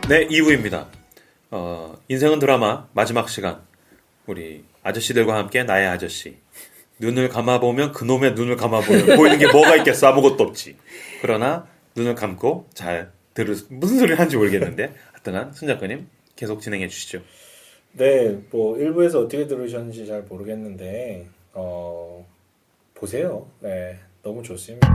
네, 2부입니다. 인생은 드라마 마지막 시간. 우리 아저씨들과 함께 나의 아저씨. 눈을 감아보면 그놈의 눈을 감아보면 보이는 게 뭐가 있겠어? 아무것도 없지. 그러나 눈을 감고 잘 무슨 소리를 하는지 모르겠는데 하여튼간 손 작가님 계속 진행해 주시죠. 네, 뭐 1부에서 어떻게 들으셨는지 잘 모르겠는데 보세요. 네, 너무 좋습니다.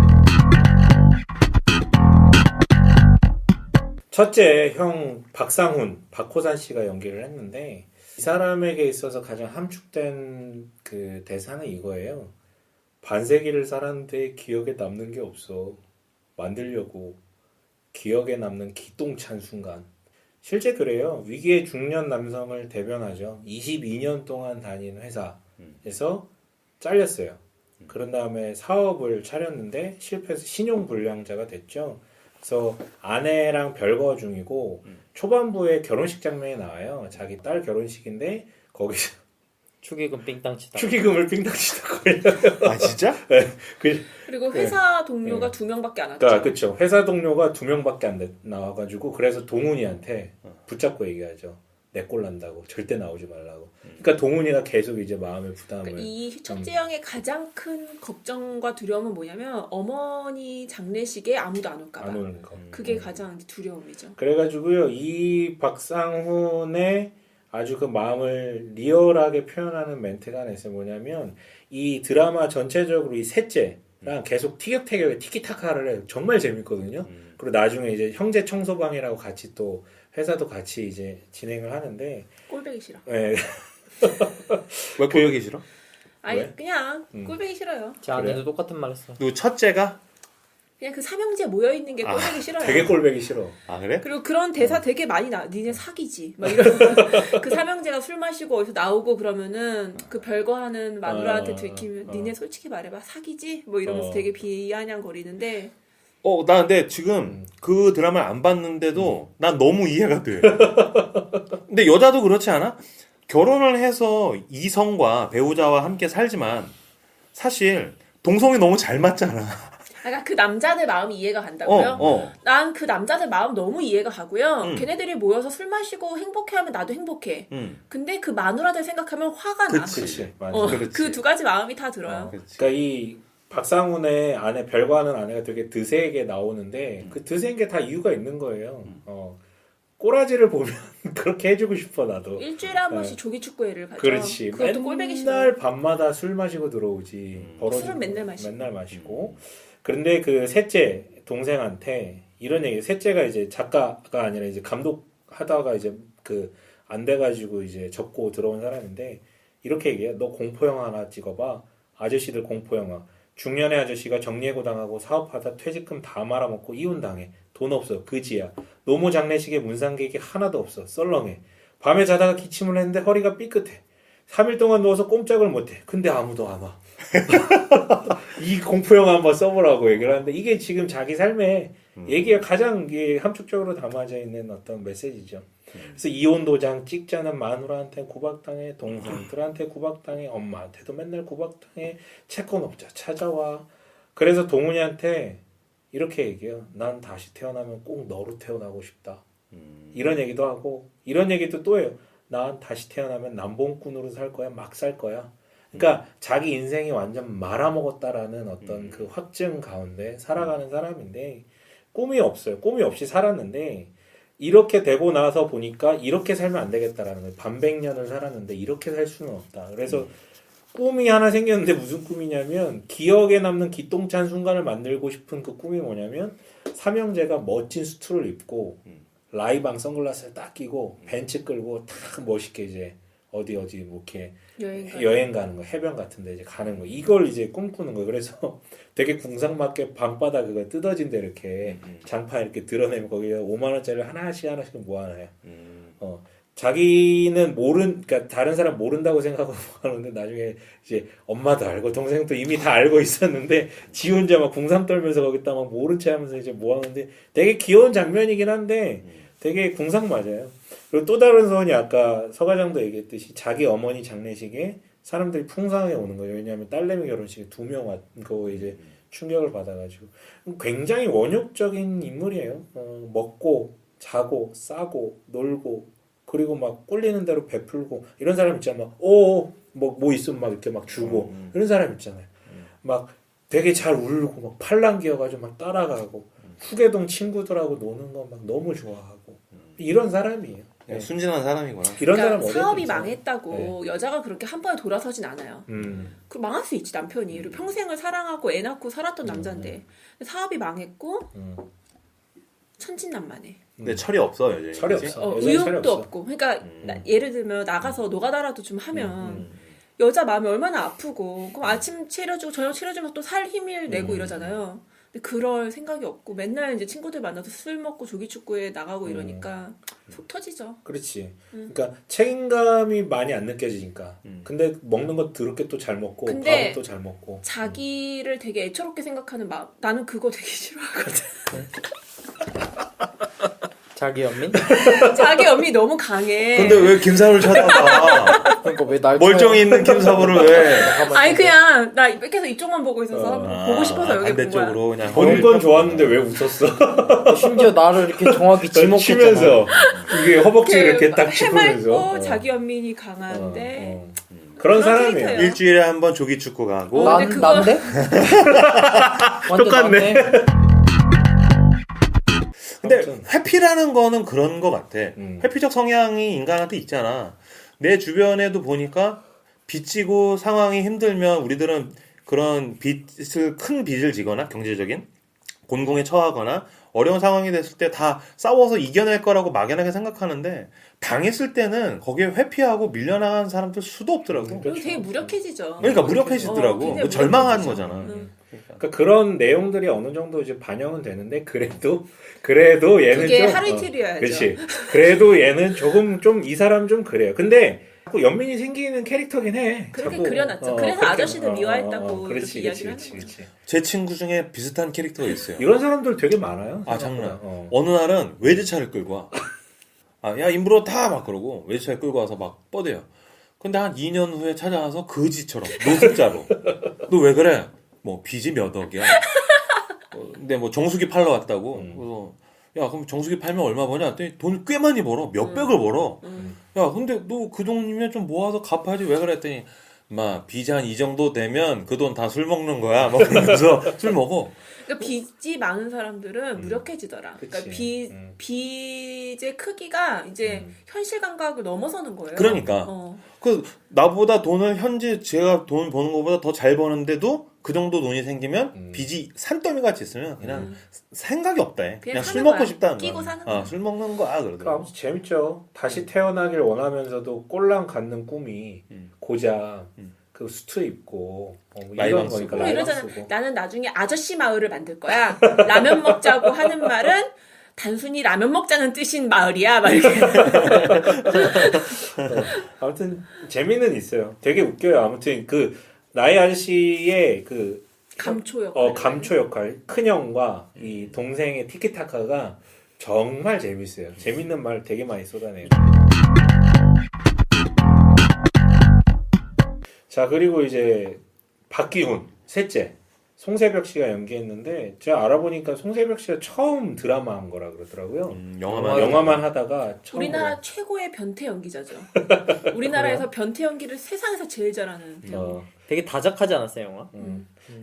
첫째 형 박상훈, 박호산 씨가 연기를 했는데 이 사람에게 있어서 가장 함축된 그 대사는 이거예요. 반세기를 살았는데 기억에 남는 게 없어. 만들려고 기억에 남는 기똥찬 순간. 실제 그래요. 위기의 중년 남성을 대변하죠. 22년 동안 다닌 회사에서 잘렸어요. 그런 다음에 사업을 차렸는데 실패해서 신용불량자가 됐죠. 그래서 아내랑 별거 중이고 초반부에 결혼식 장면이 나와요. 자기 딸 결혼식인데 거기서 축의금 삥땅 치다. 축의금을 삥땅 치다 걸려요. 아 진짜? 네. 그리고 회사 동료가 2명밖에 안 왔죠. 그러니까 그렇죠. 회사 동료가 2명밖에 안 나와가지고 그래서 동훈이한테 붙잡고 얘기하죠. 내 꼴 난다고 절대 나오지 말라고. 그러니까 동훈이가 계속 이제 마음의 부담을. 그러니까 이 첫째 형의 가장 큰 걱정과 두려움은 뭐냐면 어머니 장례식에 아무도 안 올까봐. 안 오는 거. 그게 가장 두려움이죠. 그래가지고요 이 박상훈의 아주 그 마음을 리얼하게 표현하는 멘트가 하나 있어요. 뭐냐면 이 드라마 전체적으로 이 셋째랑 계속 티격태격에 티키타카를 해요. 정말 재밌거든요. 그리고 나중에 이제 형제 청소방이라고 같이 또 회사도 같이 이제 진행을 하는데 꼴배기 싫어. 네. 왜 꼴보기 싫어? 아니 왜? 그냥 꼴배기 싫어요. 제 아내도 똑같은 말 했어. 누구 첫째가? 그냥 그 삼형제 모여 있는 게 꼴배기 싫어요. 되게 꼴배기 싫어. 아 그래? 그리고 그런 대사 되게 많이 나. 니네 사기지. 막 이런. 그 삼형제가 술 마시고 어디서 나오고 그러면은 그 별거 하는 마누라한테 들키면 니네 솔직히 말해봐 사기지. 뭐 이러면서 되게 비아냥거리는데. 나 근데 지금 그 드라마를 안 봤는데도 난 너무 이해가 돼. 근데 여자도 그렇지 않아? 결혼을 해서 이성과 배우자와 함께 살지만 사실 동성이 너무 잘 맞잖아. 그러니까 그 남자들 마음이 이해가 간다고요? 난 그 남자들 마음 너무 이해가 가고요. 걔네들이 모여서 술 마시고 행복해하면 나도 행복해. 근데 그 마누라들 생각하면 화가 나. 그렇지. 그 두 가지 마음이 다 들어요. 그러니까 이 박상훈의 아내 별거하는 아내가 되게 드세게 나오는데 그 드세인 게 다 이유가 있는 거예요. 꼬라지를 보면 그렇게 해주고 싶어 나도. 일주일에 한 번씩 조기축구회를 가죠. 그렇지. 그것도 꼴배기 싫어. 맨날 밤마다 술 마시고 들어오지. 술은 맨날 마시고. 맨날 마시고. 그런데 그 셋째 동생한테 이런 얘기. 셋째가 이제 작가가 아니라 이제 감독하다가 이제 그 안 돼가지고 이제 접고 들어온 사람인데 이렇게 얘기해. 너 공포 영화 하나 찍어봐. 아저씨들 공포 영화. 중년의 아저씨가 정리해고 당하고 사업하다 퇴직금 다 말아먹고 이혼당해. 돈 없어. 그지야. 노모 장례식에 문상객이 하나도 없어. 썰렁해. 밤에 자다가 기침을 했는데 허리가 삐끗해. 3일 동안 누워서 꼼짝을 못해. 근데 아무도 안 와. 이 공포영화 한번 써보라고 얘기를 하는데 이게 지금 자기 삶에 얘기가 가장 함축적으로 담아져 있는 어떤 메시지죠. 그래서 이혼 도장 찍자는 마누라한테 구박당해, 동생들한테 구박당해, 엄마한테도 맨날 구박당해. 채권업자 찾아와. 그래서 동훈이한테 이렇게 얘기해요. 난 다시 태어나면 꼭 너로 태어나고 싶다. 이런 얘기도 하고 이런 얘기도 또 해요. 난 다시 태어나면 남봉꾼으로 살 거야. 막 살 거야. 그러니까 자기 인생이 완전 말아먹었다라는 어떤 그 확증 가운데 살아가는 사람인데 꿈이 없어요. 꿈이 없이 살았는데 이렇게 되고 나서 보니까 이렇게 살면 안 되겠다라는 거예요. 반백년을 살았는데 이렇게 살 수는 없다. 그래서 꿈이 하나 생겼는데 무슨 꿈이냐면 기억에 남는 기똥찬 순간을 만들고 싶은 그 꿈이 뭐냐면 삼형제가 멋진 수트를 입고 라이방 선글라스를 딱 끼고 벤츠 끌고 딱 멋있게 이제 어디 뭐 이렇게 여행 가는 거 해변 같은데 이제 가는 거 이걸 이제 꿈꾸는 거예요. 그래서 되게 궁상맞게 방바닥 그거 뜯어진 데 이렇게 장판 이렇게 드러내면 거기에 5만 원짜리 하나씩 모아놔요. 자기는 그러니까 다른 사람 모른다고 생각하고 하는데 나중에 이제 엄마도 알고 동생도 이미 다 알고 있었는데 지 혼자 막 궁상 떨면서 거기다 막 모른 체 하면서 이제 모아놓는데 되게 귀여운 장면이긴 한데 되게 궁상 맞아요. 그리고 또 다른 소원이 아까 서 과장도 얘기했듯이 자기 어머니 장례식에 사람들이 풍성하게 오는 거예요. 왜냐하면 딸내미 결혼식에 2명 왔고 이제 충격을 받아가지고 굉장히 원욕적인 인물이에요. 먹고 자고 싸고 놀고 그리고 막 꿀리는 대로 베풀고 이런 사람 있잖아. 뭐 있으면 막 이렇게 막 주고 이런 사람 있잖아요. 막 되게 잘 울고 막 팔랑 기어가지고 막 따라가고 후계동 친구들하고 노는 거 막 너무 좋아하고 이런 사람이에요. 네. 순진한 사람이구나. 이런 그러니까 사람 사업이 있어요. 망했다고 여자가 그렇게 한 번에 돌아서진 않아요. 그 망할 수 있지 남편이. 그리고 평생을 사랑하고 애 낳고 살았던 남자인데 근데 사업이 망했고 천진난만해. 근데 철이 없어 여전히. 철이 그치? 없어. 여자는 철이 의욕도 없어. 없고. 그러니까 예를 들면 나가서 노가다라도 좀 하면 여자 마음이 얼마나 아프고 그럼 아침 차려주고 저녁 차려주면 또 살 힘을 내고 이러잖아요. 근데 그럴 생각이 없고 맨날 이제 친구들 만나서 술 먹고 조기축구에 나가고 이러니까 속 터지죠. 그렇지. 그러니까 책임감이 많이 안 느껴지니까. 근데 먹는 거 더럽게 또 잘 먹고 근데 밥은 또 잘 먹고. 자기를 되게 애처롭게 생각하는 마음. 나는 그거 되게 싫어하거든. 자기 연민? 자기 엄이 너무 강해. 근데 왜 김사부를 찾아가? 그러니까 왜날 멀쩡히 있는 김사부를 왜? 아니 그냥 나 계속 이쪽만 보고 있어서 보고 싶어서 여기 본 거야. 반대쪽으로 그냥 보는 건 좋았는데 왜 웃었어? 심지어 나를 이렇게 정확히 지목했잖아. 치면서 이게 허벅지 이렇게 딱 해맑고 짚으면서 자기 연민이 강한데 그런 그런 사람이에요. 캐릭터예요. 일주일에 한 번 조기 축구 가고 근데 그거- 난데? 완전 똑같네. 난데? 근데 아무튼. 회피라는 거는 그런 거 같아. 음. 회피적 성향이 인간한테 있잖아. 내 주변에도 보니까 빚지고 상황이 힘들면 우리들은 그런 큰 빚을 지거나 경제적인 곤궁에 처하거나 어려운 상황이 됐을 때 다 싸워서 이겨낼 거라고 막연하게 생각하는데 당했을 때는 거기에 회피하고 밀려나가는 사람들 수도 없더라고. 그리고 되게 무력해지죠. 그러니까 무력해지더라고. 굉장히 뭐 절망하는 무력해지죠. 거잖아. 그러니까 그런 내용들이 어느 정도 이제 반영은 되는데 그래도 얘는 그게 좀 하루 이틀이어야죠. 그렇지. 그래도 얘는 조금 좀 이 사람 좀 그래요. 근데 자꾸 연민이 생기는 캐릭터긴 해. 그렇게 자꾸, 그려놨죠. 그래서 그렇게, 아저씨들 미워했다고 그렇지, 이렇게 그렇지, 이야기를 그렇지, 하는 거죠. 그렇지. 제 친구 중에 비슷한 캐릭터가 있어요. 이런 사람들 되게 많아요. 아, 생각보다. 장난. 어느 날은 외제차를 끌고 와. 아, 야, 임부로 타! 막 그러고 외제차를 끌고 와서 막 뻗어요. 근데 한 2년 후에 찾아와서 거지처럼 노숙자로. 너 왜 그래? 뭐 빚이 몇 억이야? 근데 뭐 정수기 팔러 왔다고. 그래서 야, 그럼 정수기 팔면 얼마 버냐? 했더니 돈 꽤 많이 벌어. 몇백을 벌어. 야, 근데 너 그 돈이면 좀 모아서 갚아야지 왜 그래? 했더니 마 빚이 한 이 정도 되면 그 돈 다 술 먹는 거야. 막 그러면서 술 먹어. 그러니까 빚이 많은 사람들은 무력해지더라. 그러니까 그치. 빚의 크기가 이제 현실 감각을 넘어서는 거예요. 그러니까. 그 나보다 돈을 현재 제가 돈 버는 것보다 더 잘 버는데도 그 정도 돈이 생기면 빚이 산더미 같이 있으면 그냥 생각이 없다 해. 그냥 술 사는 먹고 거야. 싶다는 끼고 거야. 사는 거야. 술 먹는 거야 그러니까 그러더라고. 아무튼 재밌죠. 다시 태어나길 원하면서도 꼴랑 갖는 꿈이 고작 그 수트 입고 뭐 라이방 이런 거니까 쓰고. 뭐 라이방 이러잖아. 쓰고. 나는 나중에 아저씨 마을을 만들 거야. 라면 먹자고 하는 말은 단순히 라면 먹자는 뜻인 마을이야. 막 이렇게. 아무튼 재미는 있어요. 되게 웃겨요. 아무튼 그 나의 아저씨의 그 감초 역할. 감초 역할 큰형과 이 동생의 티키타카가 정말 재밌어요. 재밌는 말 되게 많이 쏟아내요. 자, 그리고 이제 박기훈 셋째 송세벽 씨가 연기했는데 제가 알아보니까 송세벽 씨가 처음 드라마 한 거라 그러더라고요. 영화만 하다가 처음 우리나라 최고의 변태 연기자죠. 우리나라에서 변태 연기를 세상에서 제일 잘하는 배우. 되게 다작하지 않았어요, 영화?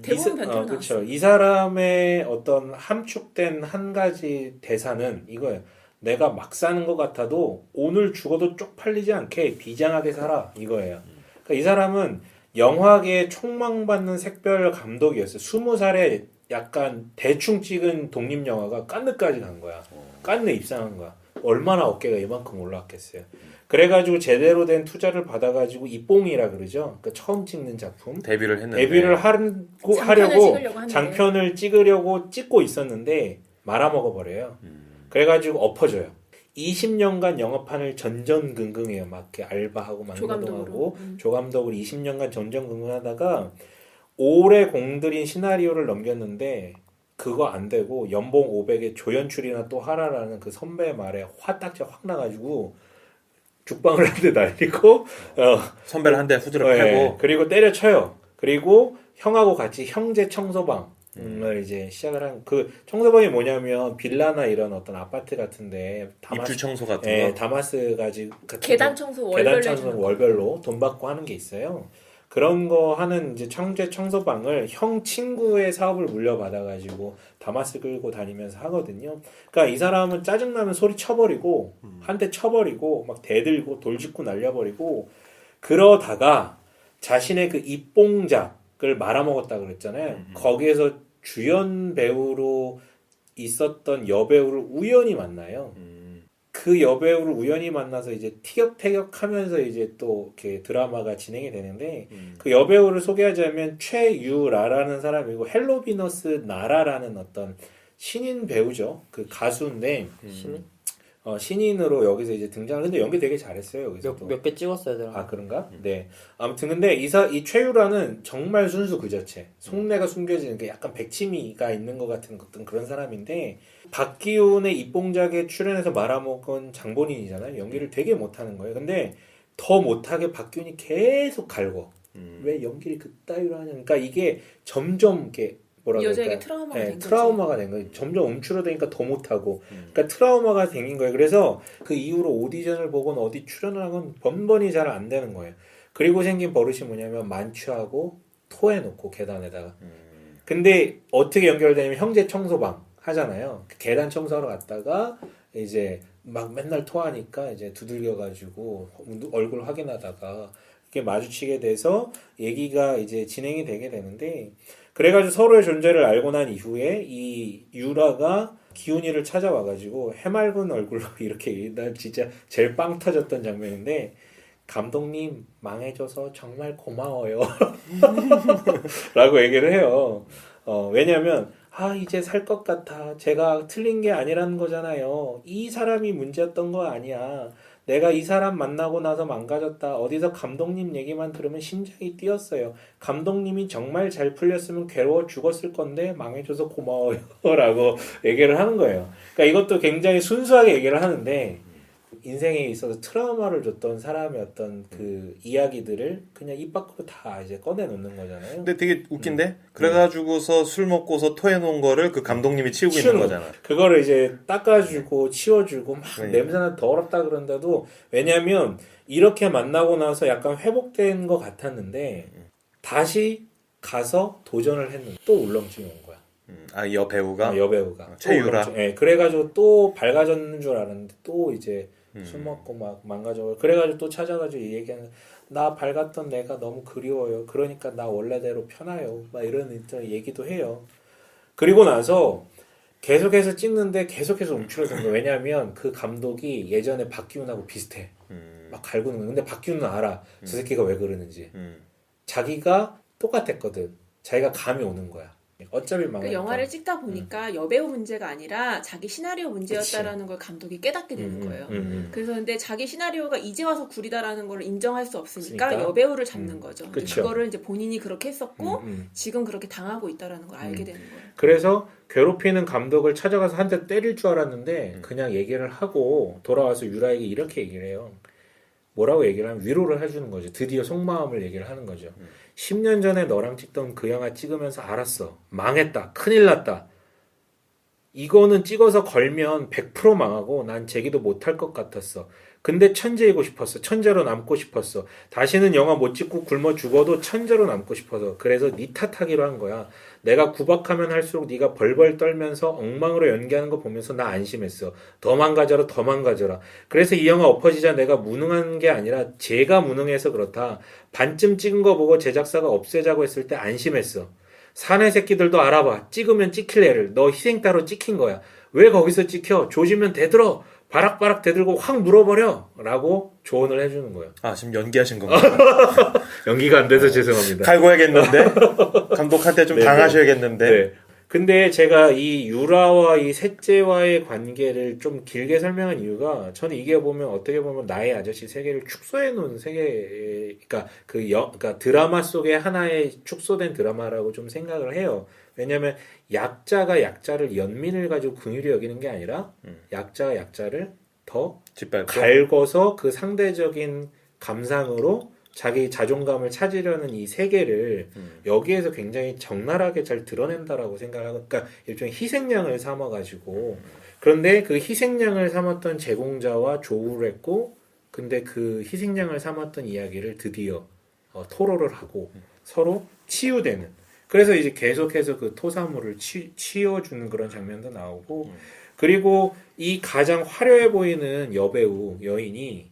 대부분 변태로 나왔어. 그렇죠. 이 사람의 어떤 함축된 한 가지 대사는 이거예요. 내가 막 사는 것 같아도 오늘 죽어도 쪽팔리지 않게 비장하게 살아 이거예요. 그러니까 이 사람은 영화계에 촉망받는 색별 감독이었어요. 20살에 약간 대충 찍은 독립영화가 깐느까지 간 거야. 깐느 입상한 거야. 얼마나 어깨가 이만큼 올라왔겠어요. 그래가지고 제대로 된 투자를 받아가지고 입봉이라 그러죠. 그러니까 처음 찍는 작품. 데뷔를 했는데. 데뷔를 하려고 찍으려고 하는데. 장편을 찍으려고 찍고 있었는데 말아먹어 버려요. 그래가지고 엎어져요. 20년간 영화판을 전전긍긍해요. 막 이렇게 알바하고 막노동하고 조감독으로 20년간 전전긍긍하다가 오래 공들인 시나리오를 넘겼는데 그거 안 되고 연봉 500에 조연출이나 또 하라라는 그 선배의 말에 화딱지 확 나가지고 죽방을 한 대 날리고 선배를 한 대 후드려 예, 패고 그리고 때려쳐요. 그리고 형하고 같이 형제 청소방 을 이제 시작을 한 그 청소방이 뭐냐면 빌라나 이런 어떤 아파트 같은데 입주 청소 같은 예, 거. 다마스 가지고 계단 청소 계단 월별로 청소 해주는 거. 월별로 돈 받고 하는 게 있어요. 그런 거 하는 이제 청소방을 형 친구의 사업을 물려받아가지고 다마스 끌고 다니면서 하거든요. 그러니까 이 사람은 짜증나면 소리 쳐버리고 한 대 쳐버리고 막 대들고 돌직구 날려버리고 그러다가 자신의 그 입봉작을 말아먹었다 그랬잖아요. 거기에서 주연 배우로 있었던 여배우를 우연히 만나요. 그 여배우를 우연히 만나서 이제 티격태격하면서 이제 또 이렇게 드라마가 진행이 되는데 그 여배우를 소개하자면 최유라라는 사람이고 헬로비너스 나라라는 어떤 신인 배우죠. 그 가수인데 신인? 신인으로 여기서 이제 등장을 했는데 연기 되게 잘했어요. 여기서 또. 몇 개 찍었어야 되나? 아 그런가? 네. 아무튼 근데 이 최유라는 정말 순수 그 자체. 속내가 숨겨지는 게 약간 백치미가 있는 것 같은 어떤 그런 사람인데 박기훈의 입봉작에 출연해서 말아먹은 장본인이잖아요. 연기를 되게 못하는 거예요. 근데 더 못하게 박기훈이 계속 갈고 왜 연기를 그따위로 하냐. 그러니까 이게 점점 이렇게 뭐라 여자에게 그럴까? 트라우마가 네, 된 거지. 트라우마가 된 거예요. 점점 움츠러드니까 더 못하고. 그러니까 트라우마가 생긴 거예요. 그래서 그 이후로 오디션을 보건 어디 출연을 하건 번번이 잘 안 되는 거예요. 그리고 생긴 버릇이 뭐냐면 만취하고 토해놓고 계단에다가. 근데 어떻게 연결되냐면 형제 청소방 하잖아요. 계단 청소하러 갔다가 이제 막 맨날 토하니까 이제 두들겨가지고 얼굴 확인하다가 이렇게 마주치게 돼서 얘기가 이제 진행이 되게 되는데 그래가지고 서로의 존재를 알고 난 이후에 이 유라가 기훈이를 찾아와가지고 해맑은 얼굴로 이렇게 난 진짜 제일 빵 터졌던 장면인데 감독님 망해줘서 정말 고마워요 라고 얘기를 해요. 왜냐면 이제 살 것 같아. 제가 틀린 게 아니라는 거잖아요. 이 사람이 문제였던 거 아니야. 내가 이 사람 만나고 나서 망가졌다. 어디서 감독님 얘기만 들으면 심장이 뛰었어요. 감독님이 정말 잘 풀렸으면 괴로워 죽었을 건데 망해줘서 고마워요. 라고 얘기를 하는 거예요. 그러니까 이것도 굉장히 순수하게 얘기를 하는데 인생에 있어서 트라우마를 줬던 사람의 어떤 그 이야기들을 그냥 입 밖으로 다 이제 꺼내놓는 거잖아요. 근데 되게 웃긴데? 그래가지고서 술 먹고서 토해놓은 거를 그 감독님이 치우고 있는 치우는 거잖아. 그거를 이제 닦아주고 치워주고 막 그러니까. 냄새나 더럽다 그런데도 왜냐면 이렇게 만나고 나서 약간 회복된 것 같았는데 다시 가서 도전을 했는데 또 울렁증이 온 거야. 이 여배우가? 여배우가. 최유라? 네, 그래가지고 또 밝아졌는 줄 알았는데 또 이제 술 먹고 막 망가져. 그래가지고 또 찾아가지고 이 얘기하는 나 밝았던 내가 너무 그리워요. 그러니까 나 원래대로 편해요. 막 이런 얘기도 해요. 그리고 나서 계속해서 찍는데 계속해서 움츠러든 거예요. 왜냐하면 그 감독이 예전에 박기훈하고 비슷해. 막 갈구는 거예요. 근데 박기훈은 알아. 저 새끼가 왜 그러는지. 자기가 똑같았거든. 자기가 감이 오는 거야. 어차피 망하니까. 그 영화를 찍다 보니까 여배우 문제가 아니라 자기 시나리오 문제였다라는 걸 감독이 깨닫게 되는 거예요. 그래서 근데 자기 시나리오가 이제 와서 구리다라는 걸 인정할 수 없으니까 그러니까? 여배우를 잡는 거죠. 근데 그쵸. 그거를 이제 본인이 그렇게 했었고 지금 그렇게 당하고 있다라는 걸 알게 되는 거예요. 그래서 괴롭히는 감독을 찾아가서 한 대 때릴 줄 알았는데 그냥 얘기를 하고 돌아와서 유라에게 이렇게 얘기를 해요. 뭐라고 얘기를 하면 위로를 해주는 거죠. 드디어 속마음을 얘기를 하는 거죠. 10년 전에 너랑 찍던 그 영화 찍으면서 알았어. 망했다. 큰일 났다. 이거는 찍어서 걸면 100% 망하고 난 제기도 못할 것 같았어. 근데 천재이고 싶었어. 천재로 남고 싶었어. 다시는 영화 못 찍고 굶어 죽어도 천재로 남고 싶어서. 그래서 네 탓하기로 한 거야. 내가 구박하면 할수록 네가 벌벌 떨면서 엉망으로 연기하는 거 보면서 나 안심했어. 더 망가져라, 더 망가져라. 그래서 이 영화 엎어지자 내가 무능한 게 아니라 제가 무능해서 그렇다. 반쯤 찍은 거 보고 제작사가 없애자고 했을 때 안심했어. 사내 새끼들도 알아봐. 찍으면 찍힐 애를. 너 희생따로 찍힌 거야. 왜 거기서 찍혀? 조지면 대들어. 바락바락 대들고 확 물어버려. 라고 조언을 해주는 거예요. 지금 연기하신 건가요? 연기가 안 돼서 죄송합니다. 갈고야겠는데? 감독한테 좀 네네. 당하셔야겠는데? 네. 근데 제가 이 유라와 이 셋째와의 관계를 좀 길게 설명한 이유가 저는 이게 보면 어떻게 보면 나의 아저씨 세계를 축소해 놓은 세계, 그러니까 드라마 속의 하나의 축소된 드라마라고 좀 생각을 해요. 왜냐하면 약자가 약자를 연민을 가지고 긍휼히 여기는 게 아니라 약자가 약자를 더 짓밟고? 갈궈서 그 상대적인 감상으로 자기 자존감을 찾으려는 이 세계를 여기에서 굉장히 적나라하게 잘 드러낸다라고 생각하고, 그러니까 일종의 희생양을 삼아가지고, 그런데 그 희생양을 삼았던 제공자와 조우를 했고, 근데 그 희생양을 삼았던 이야기를 드디어 토로를 하고 서로 치유되는. 그래서 이제 계속해서 그 토사물을 치워주는 그런 장면도 나오고, 그리고 이 가장 화려해 보이는 여배우 여인이